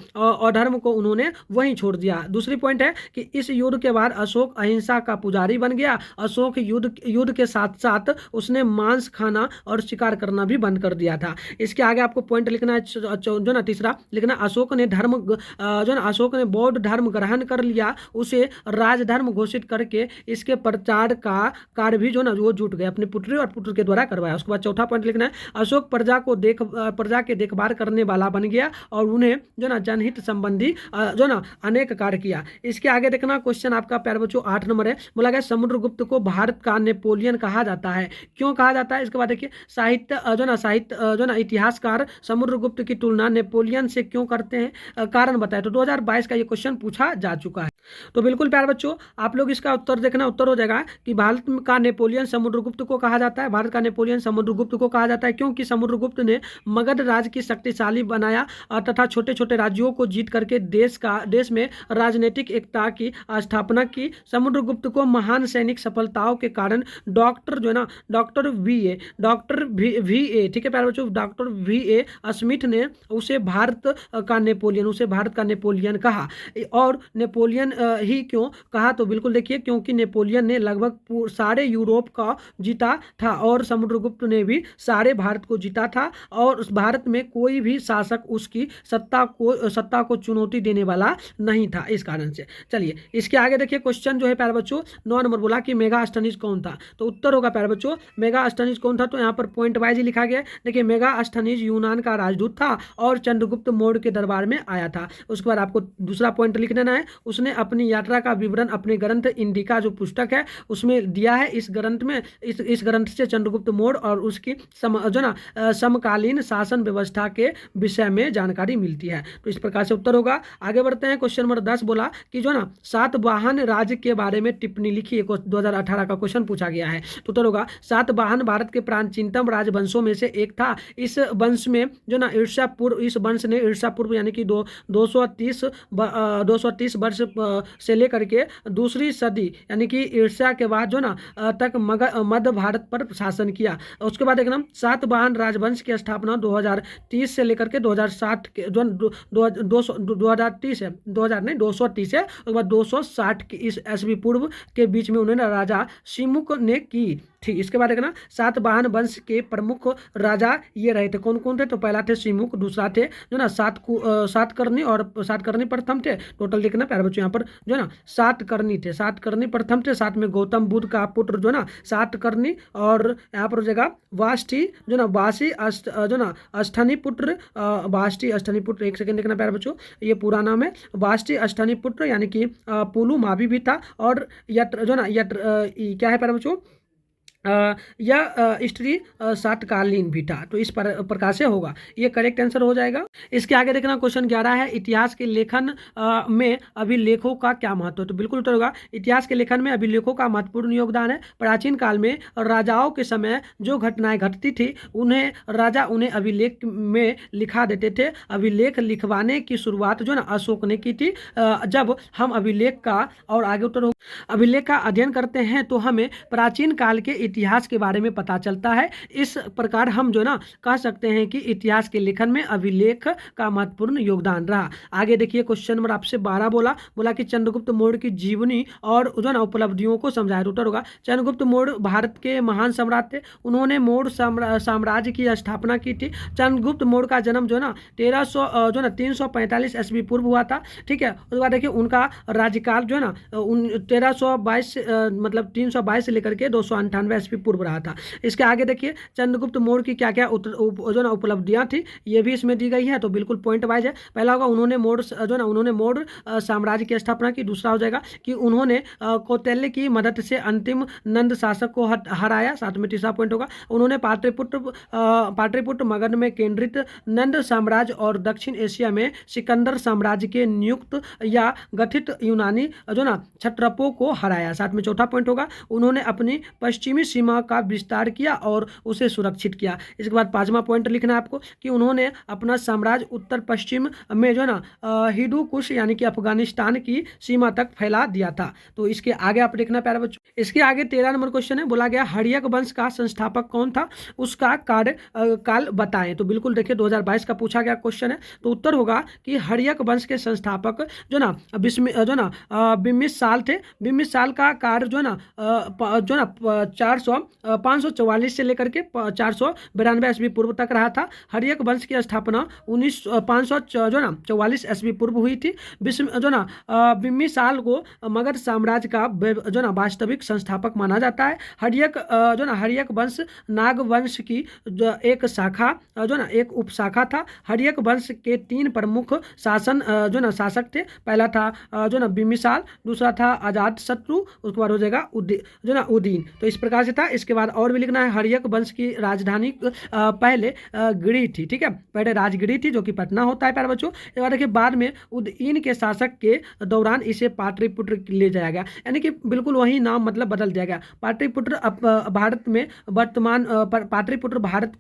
अधर्म को उन्होंने वहीं छोड़ दिया। दूसरी पॉइंट है कि इस युद्ध के बाद अशोक अहिंसा का पुजारी बन गया। अशोक युद्ध के साथ साथ उसने मांस खाना और शिकार करना भी बंद कर दिया था। इसके आगे आपको पॉइंट लिखना है जो ना तीसरा लिखना, अशोक ने बौद्ध धर्म ग्रहण कर लिया, उसे राजधर्म घोषित करके इसके प्रचार का कार्य भी जो ना वो जुट गए, अपने पुत्र के द्वारा करवाया। उसके बाद चौथा पॉइंट लिखना है, अशोक प्रजा के देखभाल करने वाला बन गया और उन्हें जो ना जनहित संबंधी जो ना अनेक कार्य किया। इसके आगे देखना क्वेश्चन आपका प्यारे बच्चों 8 नंबर है, बोला गया समुद्रगुप्त को भारत का नेपोलियन कहा जाता है। क्यों कहा जाता है? इसके बाद देखिए साहित्य जो ना इतिहासकार समुद्रगुप्त की तुलना नेपोलियन से क्यों करते हैं, कारण बताए। तो 2022 का ये क्वेश्चन पूछा जा चुका है। तो बिल्कुल प्यारे बच्चों, आप लोग इसका उत्तर देखना, उत्तर हो जाएगा कि भारत का नेपोलियन समुद्रगुप्त को कहा जाता है। भारत का नेपोलियन समुद्रगुप्त को कहा जाता है क्योंकि समुद्रगुप्त ने मगध राज्य की शक्तिशाली बनाया तथा छोटे छोटे राज्यों को जीत करके देश में राजनीतिक एकता की स्थापना की। समुद्रगुप्त को महान सैनिक सफलताओं के कारण डॉक्टर वी ए, ठीक है प्यारे बच्चों, डॉक्टर वी ए स्मिथ ने उसे भारत का नेपोलियन कहा। और नेपोलियन ही क्यों कहा? तो बिल्कुल देखिए, क्योंकि नेपोलियन ने लगभग सारे यूरोप का जीता था और समुद्रगुप्त ने भी सारे भारत को जीता था और उस भारत में कोई भी शासक उसकी सत्ता को चुनौती देने वाला नहीं था, इस कारण से। चलिए इसके आगे देखिए, क्वेश्चन जो है प्यारे बच्चों 9 नंबर बोला कि मेगास्थनीज कौन था। तो उत्तर होगा प्यारे बच्चों, मेगास्थनीज कौन था? तो यहाँ पर पॉइंट वाइज ही लिखा गया। देखिए मेगास्थनीज यूनान का राजदूत था और चंद्रगुप्त मौर्य के दरबार में आया था। उसके बाद आपको दूसरा पॉइंट लिख देना है, उसने अपनी यात्रा का विवरण अपने ग्रंथ इंडिका जो पुस्तक है उसमें दिया है। इस ग्रंथ से चंद्रगुप्त मौर्य और उसकी समकालीन शासन व्यवस्था के विषय में जानकारी मिलती है। तो इस प्रकार से उत्तर होगा। आगे बढ़ते हैं, क्वेश्चन नंबर 10 बोला कि सातवाहन राज्य के बारे में टिप्पणी लिखी। 2018 का क्वेश्चन पूछा गया है। तो उत्तर होगा सातवाहन भारत के प्राचीनतम राजवंशों में से एक था। इस वंश में इस वंश ने ईर्षा पूर्व यानी कि 230 वर्ष से लेकर के दूसरी सदी यानी कि ईर्ष्या के बाद तक मध्य भारत पर शासन किया। उसके बाद देखना सातवाहन राजवंश की स्थापना 2030 से लेकर के 2060 के 2030 है, 230 है, उसके बाद 260 की इस ईस्वी पूर्व के बीच में उन्होंने राजा शिमुक ने की थी। इसके बाद देखना सातवाहन वंश के प्रमुख राजा ये रहे थे। कौन कौन थे? तो पहला थे शिमुक, दूसरा थे सातकर्णी और सातकर्णी प्रथम थे। टोटल देखना प्यारे बच्चों यहाँ पर सातकर्णी प्रथम थे। साथ में गौतम बुद्ध का पुत्र सातकर्णी और यहाँ पर हो जाएगा वाष्टी अष्टनी पुत्र एक सेकंड देखना प्यारे बच्चों, ये पूरा नाम है वाष्टी अष्टनी पुत्र यानी कि पुलु मावी भी था और क्या है प्यारे बच्चों, यह स्त्री सातकालीन भी था। तो इस प्रकार से होगा, ये करेक्ट आंसर हो जाएगा। इसके आगे देखना क्वेश्चन 11 है, इतिहास के लेखन में अभिलेखों का क्या महत्व है? तो बिल्कुल उत्तर होगा इतिहास के लेखन में अभिलेखों का महत्वपूर्ण योगदान है। प्राचीन काल में राजाओं के समय जो घटनाएं घटती थी राजा उन्हें अभिलेख में लिखा देते थे। अभिलेख लिखवाने की शुरुआत अशोक ने की थी। जब हम अभिलेख का और आगे उत्तर होगा अभिलेख का अध्ययन करते हैं तो हमें प्राचीन काल के इतिहास के बारे में पता चलता है। इस प्रकार हम कह सकते हैं कि इतिहास के लेखन में अभिलेख का महत्वपूर्ण योगदान रहा। आगे देखिए क्वेश्चन नंबर आपसे 12 बोला कि चंद्रगुप्त मौर्य की जीवनी और उपलब्धियों को समझाया। उत्तर होगा चंद्रगुप्त मौर्य भारत के महान सम्राट थे। उन्होंने मौर्य साम्राज्य की स्थापना की थी। चंद्रगुप्त मौर्य का जन्म 345 ईस्वी पूर्व हुआ था। ठीक है, उसके बाद देखिए उनका राज्यकाल 1322 मतलब 322 से लेकर के 298 ईस्वी पूर्व रहा था। इसके आगे देखिए चंद्रगुप्त मौर्य की क्या क्या उपलब्धियां थी, ये भी इसमें दी गई है। तो बिल्कुल पॉइंट वाइज है। पहला होगा उन्होंने मौर्य साम्राज्य की स्थापना की। दूसरा हो जाएगा कि उन्होंने कौटिल्य की मदद से अंतिम नंद शासक को हराया। साथ में तीसरा पॉइंट होगा उन्होंने पाटलिपुत्र मगध में केंद्रित नंद साम्राज्य और दक्षिण एशिया में सिकंदर साम्राज्य के नियुक्त या गठित यूनानी क्षत्रपों को हराया। साथ में चौथा पॉइंट होगा उन्होंने अपनी पश्चिमी सीमा का विस्तार किया और उसे सुरक्षित किया। इसके बाद पांचवा पॉइंट लिखना है आपको कि उन्होंने अपना साम्राज्य उत्तर पश्चिम में हिंदू कुश यानी कि अफगानिस्तान की सीमा तक फैला दिया था। तो इसके आगे आप देखना प्यारे बच्चों, इसके आगे 13 नंबर क्वेश्चन है। बोला गया हर्यक वंश का संस्थापक कौन था, उसका काल बताएं। तो बिल्कुल देखिए 2022 का पूछा गया क्वेश्चन है। तो उत्तर होगा कि हर्यक वंश के संस्थापक बिम्बिसाल थे। बिम्बिसाल का कार्य 400 544 से लेकर के 492 ईस्वी पूर्व तक रहा था। हर्यक वंश की स्थापना 544 ईस्वी पूर्व हुई थी। बिम्बिसार को मगध साम्राज्य का वास्तविक संस्थापक माना जाता है। हर्यक वंश नाग वंश की एक शाखा एक उपशाखा था। हर्यक वंश के 3 प्रमुख शासक थे। पहला था बिम्बिसार, दूसरा था अजात शत्रु, उसके बाद हो जाएगा उदीन। तो इस प्रकार से था। इसके बाद और भी लिखना है। हर्यक वंश की राजधानी पहले गिरी थी, ठीक है, पहले राजगिरी थी जो कि पटना होता है प्यारे बच्चों। इसके बाद देखिए बाद में उदयन के शासक के दौरान इसे पाटलिपुत्र ले जाया गया, यानी कि बिल्कुल वही नाम मतलब बदल दिया गया। पाटलिपुत्र भारत में वर्तमान पाटलिपुत्र भारत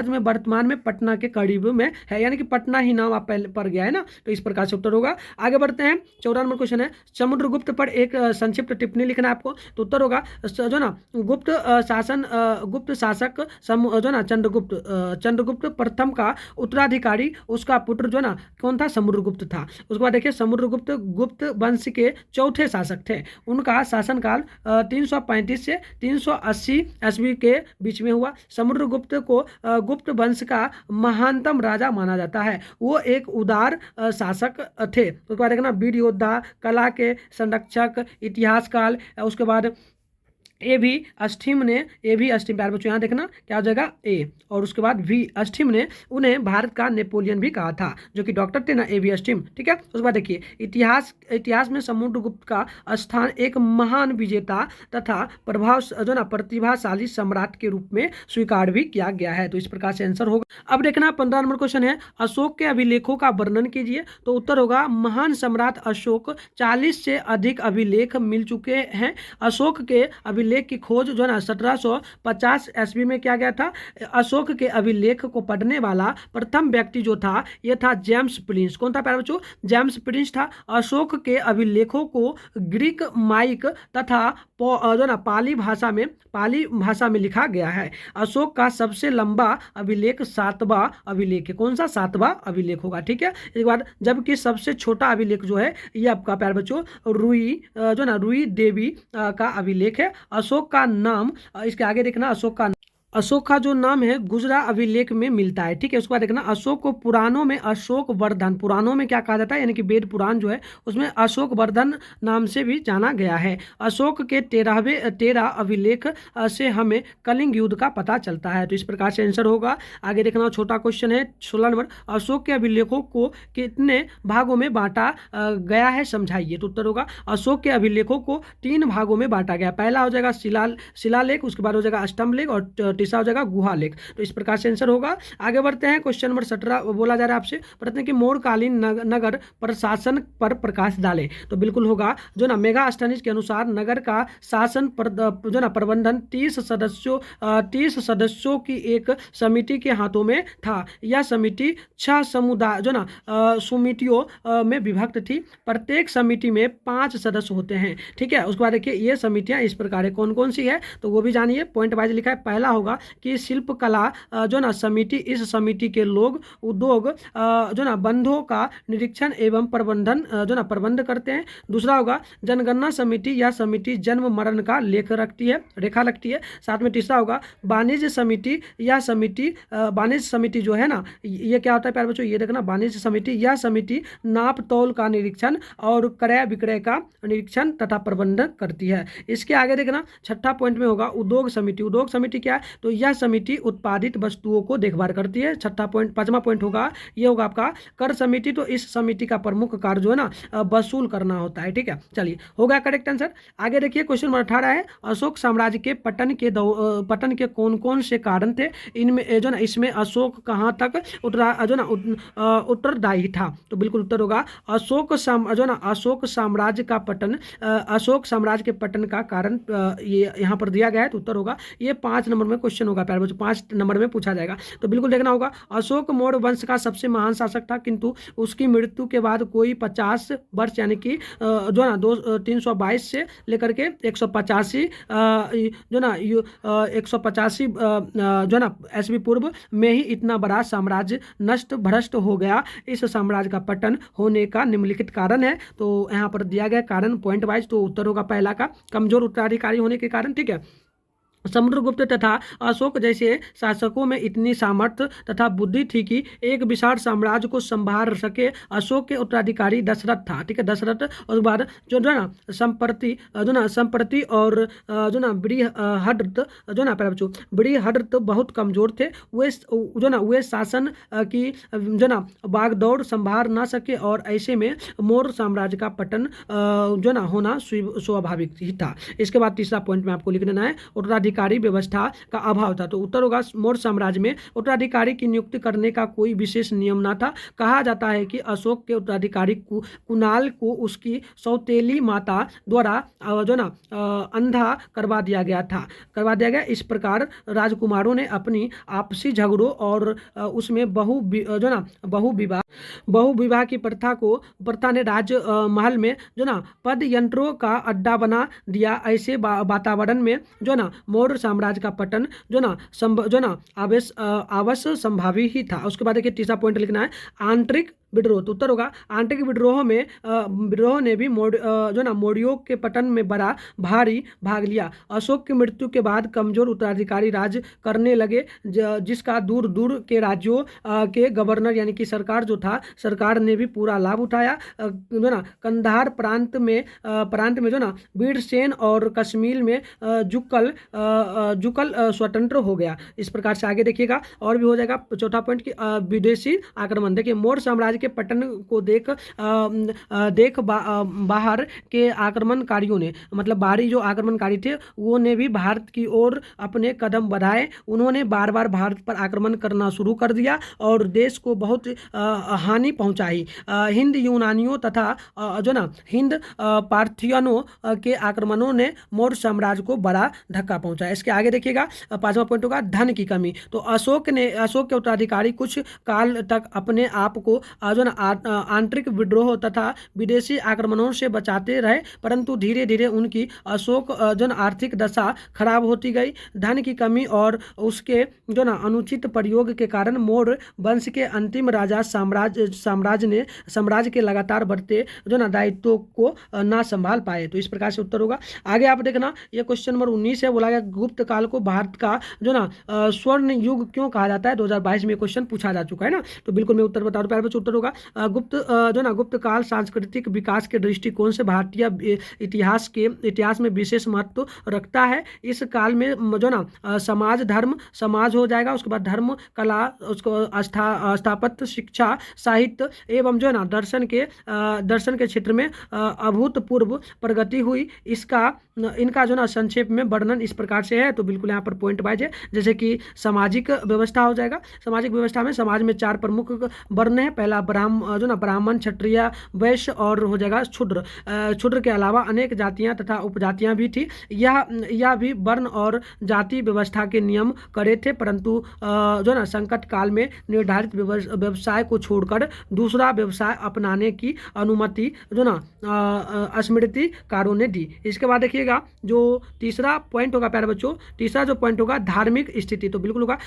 में वर्तमान में पटना के करीब में है, यानी कि पटना ही नाम आप पहले पड़ गया है ना। तो इस प्रकार से उत्तर होगा। आगे बढ़ते हैं। 54 नंबर क्वेश्चन है, समुद्रगुप्त पर एक संक्षिप्त टिप्पणी लिखना है आपको। तो उत्तर होगा गुप्त शासक चंद्रगुप्त प्रथम का उत्तराधिकारी उसका पुत्र कौन था, समुद्रगुप्त था। उसके बाद देखिए समुद्रगुप्त गुप्त वंश के चौथे शासक थे। उनका शासनकाल 335 से 380 ईस्वी के बीच में हुआ। समुद्रगुप्त को गुप्त वंश का महानतम राजा माना जाता है। वो एक उदार शासक थे। उसके बाद देखना वीर योद्धा, कला के संरक्षक, इतिहास काल। उसके बाद ए भी अस्थिम प्यारे बच्चों यहाँ देखना क्या हो जाएगा ए, और उसके बाद वी अस्थिम ने उन्हें भारत का नेपोलियन भी कहा था, जो कि डॉक्टर थे ना ए वी अस्थिम, ठीक है। उसके बाद देखिए इतिहास में समुद्रगुप्त का स्थान एक महान विजेता तथा प्रतिभाशाली सम्राट के रूप में स्वीकार भी किया गया है। तो इस प्रकार से आंसर होगा। अब देखना 15 नंबर क्वेश्चन है, अशोक के अभिलेखों का वर्णन कीजिए। तो उत्तर होगा महान सम्राट अशोक 40 से अधिक अभिलेख मिल चुके हैं। अशोक के अभिलेख की खोज 1750 ईस्वी में किया गया था। अशोक के अभिलेख को पढ़ने वाला प्रथम व्यक्ति जो था यह था जेम्स प्रिंस। कौन था प्यारे बच्चों, जेम्स प्रिंस था। अशोक के अभिलेखों को ग्रीक माइक तथा पाली भाषा में लिखा गया है। अशोक का सबसे लंबा अभिलेख 7वां अभिलेख है। कौन सा, 7वां अभिलेख होगा, ठीक है। इसके बाद जबकि सबसे छोटा अभिलेख जो है ये आपका प्यारे बच्चों रुई देवी का अभिलेख है। अशोक का नाम, इसके आगे देखना, अशोक का जो नाम है गुजरा अभिलेख में मिलता है, ठीक है। उसके बाद देखना अशोक को पुराणों में अशोक वर्धन, पुराणों में क्या कहा जाता है, यानी कि वेद पुराण जो है उसमें अशोक वर्धन नाम से भी जाना गया है। अशोक के 13 अभिलेख से हमें कलिंग युद्ध का पता चलता है। तो इस प्रकार से आंसर होगा। आगे देखना छोटा क्वेश्चन है 16 नंबर, अशोक के अभिलेखों को कितने भागों में बांटा गया है समझाइए। तो उत्तर होगा अशोक के अभिलेखों को 3 भागों में बांटा गया। पहला हो जाएगा शिलालेख, उसके बाद हो जाएगा अष्टम लेख और तीसरा हो जाएगा गुहा लेख। तो इस प्रकार से आंसर होगा। आगे बढ़ते हैं क्वेश्चन नंबर 17 बोला जा रहा है आपसे, प्रश्न कि मौर्यकालीन नगर प्रशासन पर प्रकाश डालें। तो बिल्कुल होगा मेगास्थनीज के अनुसार नगर का शासन प्रबंधन 30 सदस्यों की एक समिति के हाथों में था। यह समिति 6 समितियों में विभक्त थी। प्रत्येक समिति में 5 सदस्य होते हैं, ठीक है। उसके बाद देखिए ये समितियां इस प्रकार है, कौन कौन सी है तो वो भी जानिए, पॉइंट वाइज लिखा है। पहला होगा कि शिल्पकला समिति, इस समिति के लोग उद्योग बंधों का निरीक्षण एवं प्रबंध करते हैं। दूसरा होगा जनगणना समिति, यह समिति जन्म मरण का रेखा रखती है। साथ में तीसरा होगा वाणिज्य समिति, यह समिति जो है ना ये क्या होता है प्यारे बच्चों, ये देखना वाणिज्य समिति, यह समिति नाप तौल का निरीक्षण और क्रय विक्रय का निरीक्षण तथा प्रबंधन करती है। इसके आगे देखना छठा पॉइंट में होगा उद्योग समिति क्या है तो यह समिति उत्पादित वस्तुओं को देखभाल करती है। पांचवा पॉइंट होगा ये होगा आपका कर समिति, तो इस समिति का प्रमुख कार्य जो है ना वसूल करना होता है, ठीक है। चलिए होगा करेक्ट आंसर। आगे देखिए क्वेश्चन नंबर 18 है, अशोक साम्राज्य के पतन के कौन कौन से कारण थे, इनमें इसमें अशोक कहां तक उत्तरदायी था। तो बिल्कुल उत्तर होगा अशोक साम्राज्य के पतन का कारण ये यहाँ पर दिया गया है। तो उत्तर होगा ये 5 नंबर में क्वेश्चन होगा प्यारे बच्चों, 5 नंबर में पूछा जाएगा। तो बिल्कुल देखना होगा अशोक मौर्य वंश का सबसे महान शासक था, किंतु उसकी मृत्यु के बाद कोई 50 वर्ष यानी कि 322 से लेकर के 185 ईस्वी पूर्व में ही इतना बड़ा साम्राज्य नष्ट भ्रष्ट हो गया। इस साम्राज्य का पतन होने का निम्नलिखित कारण है। तो यहाँ पर दिया गया कारण पॉइंट वाइज, तो उत्तर होगा पहला का कमजोर उत्तराधिकारी होने के कारण, ठीक है। समुद्रगुप्त तथा अशोक जैसे शासकों में इतनी सामर्थ्य तथा बुद्धि थी कि एक विशाल साम्राज्य को संभाल सके। अशोक के उत्तराधिकारी दशरथ था, ठीक है, दशरथ। और उसके बाद जो है ना संप्रति और जो ना बृहद्रथ जो ना प्यारे बच्चों बृहद्रथ बहुत कमजोर थे। वे शासन की जो ना बागडोर संभाल ना सके और ऐसे में मौर्य साम्राज्य का पतन जो ना होना स्वाभाविक ही था। इसके बाद तीसरा पॉइंट में आपको लिख देना है, उत्तराधिकारी व्यवस्था का अभाव था। तो उत्तर होगा मौर्य साम्राज्य में उत्तराधिकारी की नियुक्ति करने का कोई विशेष नियम न था। कहा जाता है कि अशोक के उत्तराधिकारी कुणाल को उसकी सौतेली माता द्वारा जो ना अंधा करवा दिया गया। इस प्रकार राजकुमारों ने अपनी आपसी झगड़ों और उसमें बहुविवाह की प्रथा ने महल में जो ना पद यंत्रों का अड्डा बना दिया। ऐसे वातावरण में जो ना मौर्य साम्राज्य का पतन जो ना अवश्य संभावी ही था। उसके बाद देखिए तीसरा पॉइंट लिखना है, आंतरिक विद्रोह। तो उत्तर होगा आंतरिक विद्रोह ने भी मौर्यों के पतन में बड़ा भारी भाग लिया। अशोक की मृत्यु के बाद कमजोर उत्तराधिकारी राज करने लगे, जिसका दूर दूर के राज्यों के गवर्नर यानी कि सरकार ने भी पूरा लाभ उठाया। जो ना कंधार प्रांत में जो ना बीरसेन और कश्मीर में जुकल स्वतंत्र हो गया। इस प्रकार से आगे देखिएगा और भी हो जाएगा। चौथा पॉइंट की विदेशी आक्रमण। देखिए मौर्य साम्राज्य के पतन को देख बाहर के आक्रमणकारियों ने, मतलब बाहरी जो आक्रमणकारी थे वो ने भी भारत की ओर अपने कदम बढ़ाए। उन्होंने बार बार भारत पर आक्रमण करना शुरू कर दिया और देश को बहुत हानि पहुंचाई। हिंद यूनानियों तथा जो ना हिंद पार्थियनों के आक्रमणों ने मौर्य साम्राज्य को बड़ा धक्का पहुंचाया। इसके आगे देखिएगा पांचवा पॉइंट होगा धन की कमी। तो अशोक के उत्तराधिकारी कुछ काल तक अपने आप को जो ना आंतरिक विद्रोह तथा विदेशी आक्रमणों से बचाते रहे, परंतु धीरे धीरे उनकी जो ना आर्थिक दशा खराब होती गई। धन की कमी और उसके जो ना अनुचित प्रयोग के कारण मौर्य वंश के अंतिम राजा साम्राज्य के लगातार बढ़ते जो ना दायित्वों को ना संभाल पाए। तो इस प्रकार से उत्तर होगा। आगे आप देखना ये क्वेश्चन नंबर 19 है, बोला गया गुप्त काल को भारत का जो ना स्वर्ण युग क्यों कहा जाता है। 2022 में क्वेश्चन पूछा जा चुका है ना, तो बिल्कुल मैं उत्तर बता दूं। प्यारे बच्चों उत्तर होगा गुप्त काल सांस्कृतिक विकास के दृष्टिकोण से भारतीय इतिहास में विशेष महत्व रखता है। इस काल में जो ना समाज हो जाएगा, उसके बाद धर्म कला, उसको स्थापत्य, शिक्षा, साहित्य एवं जो ना दर्शन के क्षेत्र में अभूतपूर्व प्रगति हुई। इनका जो ना संक्षेप में वर्णन इस प्रकार से है। तो बिल्कुल यहाँ पर पॉइंट वाइज है, जैसे कि सामाजिक व्यवस्था हो जाएगा। सामाजिक व्यवस्था में समाज में 4 प्रमुख वर्ण है। पहला ब्राह्मण, क्षत्रिय, वैश्य और हो जाएगा क्षुद्र के अलावा अनेक जातियां तथा उपजातियां भी थी। यह भी वर्ण और जाति व्यवस्था के नियम करे थे, परंतु जो ना संकट काल में निर्धारित व्यवसाय को छोड़कर दूसरा व्यवसाय अपनाने की अनुमति जो ना स्मृतिकारों ने दी। इसके बाद देखिएगा जो तीसरा पॉइंट होगा प्यारे बच्चों, तीसरा जो पॉइंट होगा धार्मिक स्थिति। तो बिल्कुल होगा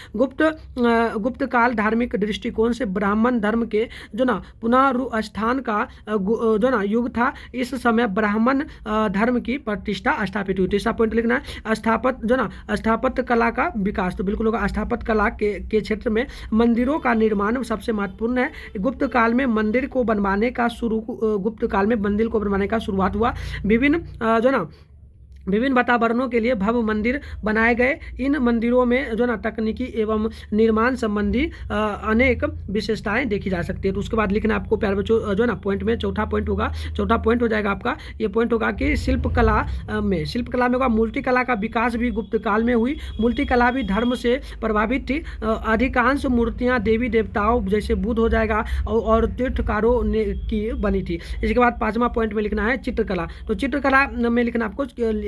गुप्त काल धार्मिक दृष्टिकोण से ब्राह्मण धर्म के जो ना पुनरुत्थान का जो ना युग था। इस समय ब्राह्मण धर्म की प्रतिष्ठा स्थापित हुई। तीसरा पॉइंट लिखना है स्थापत्य कला का विकास। तो बिल्कुल होगा स्थापत्य कला के क्षेत्र में मंदिरों का निर्माण सबसे महत्वपूर्ण है। गुप्त काल में मंदिर को बनवाने का शुरुआत हुआ। विभिन्न वातावरणों के लिए भव्य मंदिर बनाए गए। इन मंदिरों में जो ना तकनीकी एवं निर्माण संबंधी अनेक विशेषताएं देखी जा सकती है। तो उसके बाद लिखना आपको प्यारे बच्चों जो ना पॉइंट में चौथा पॉइंट हो जाएगा आपका। ये पॉइंट होगा कि शिल्पकला में होगा मूर्तिकला का विकास भी गुप्त काल में हुई। मूर्तिकला भी धर्म से प्रभावित थी। अधिकांश मूर्तियाँ देवी देवताओं जैसे बुद्ध हो जाएगा और तीर्थकारों ने की बनी थी। इसके बाद पांचवा पॉइंट में लिखना है चित्रकला। तो चित्रकला में लिखना आपको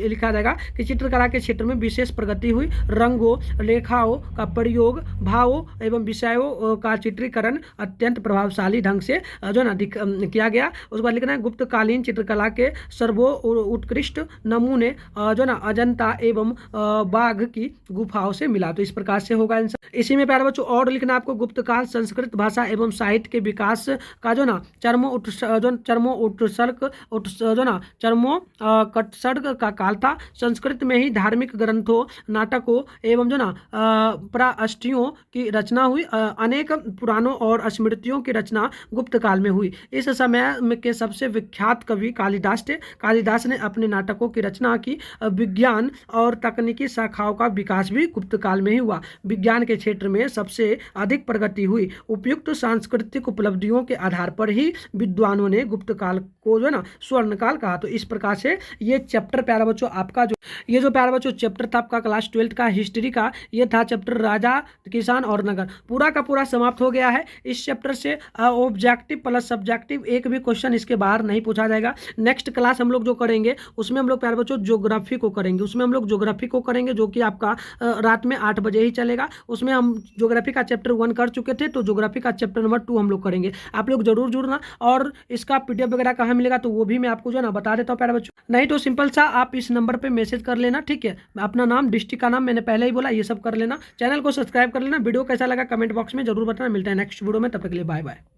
लिखा जाएगा कि चित्रकला के क्षेत्र में विशेष प्रगति हुई। रंगों, रेखाओं का प्रयोग, भावों एवं विषयों का चित्रीकरण अत्यंत प्रभावशाली ढंग से जो ना किया गया। उसके बाद लिखना है गुप्तकालीन चित्रकला के सर्वोत्कृष्ट नमूने जो ना अजंता एवं बाघ की गुफाओं से मिला। तो इस प्रकार से होगा आंसर। इसी में प्यारे बच्चों और लिखना आपको गुप्तकाल संस्कृत भाषा एवं साहित्य के विकास का जो ना चरमोत्कर्ष का काल था। संस्कृत में ही धार्मिक ग्रंथों, नाटकों एवं जो ना प्राष्टियों की रचना हुई। अनेक पुराणों और स्मृतियों की रचना गुप्त काल में हुई। इस समय के सबसे विख्यात कवि कालिदास थे। कालिदास ने अपने नाटकों की रचना की। विज्ञान और तकनीकी शाखाओं का विकास भी गुप्त काल में ही हुआ। विज्ञान के क्षेत्र में सबसे अधिक प्रगति हुई। उपयुक्त सांस्कृतिक उपलब्धियों के आधार पर ही विद्वानों ने गुप्त काल को जो ना स्वर्ण काल कहा। तो इस प्रकार से ये चैप्टर प्यारा बच्चों आपका जो प्यारा बच्चों चैप्टर था आपका क्लास 12 का हिस्ट्री का, ये था चैप्टर राजा, किसान और नगर, पूरा का पूरा समाप्त हो गया है। इस चैप्टर से ऑब्जेक्टिव प्लस सब्जेक्टिव एक भी क्वेश्चन इसके बाहर नहीं पूछा जाएगा। नेक्स्ट क्लास हम लोग जो करेंगे उसमें हम लोग प्यारे बच्चों ज्योग्राफी को करेंगे। उसमें हम लोग ज्योग्राफी को करेंगे जो कि आपका रात में 8 बजे ही चलेगा। उसमें हम ज्योग्राफी का चैप्टर 1 कर चुके थे, तो ज्योग्राफी का चैप्टर नंबर 2 हम लोग करेंगे। आप लोग जरूर जुड़ना। और इसका पीडीएफ वगैरह कहाँ मिलेगा तो वो भी मैं आपको जो ना बता देता हूँ प्यारे बच्चों। नहीं तो सिंपल सा आप इस नंबर पर मैसेज कर लेना, ठीक है। अपना नाम, डिस्ट्रिक्ट का नाम मैंने पहले ही बोला, ये सब कर लेना। चैनल को सब्सक्राइब कर लेना। वीडियो कैसा लगा कमेंट बॉक्स में जरूर बताना। मिलता है नेक्स्ट वीडियो में, तब तक के लिए बाय बाय।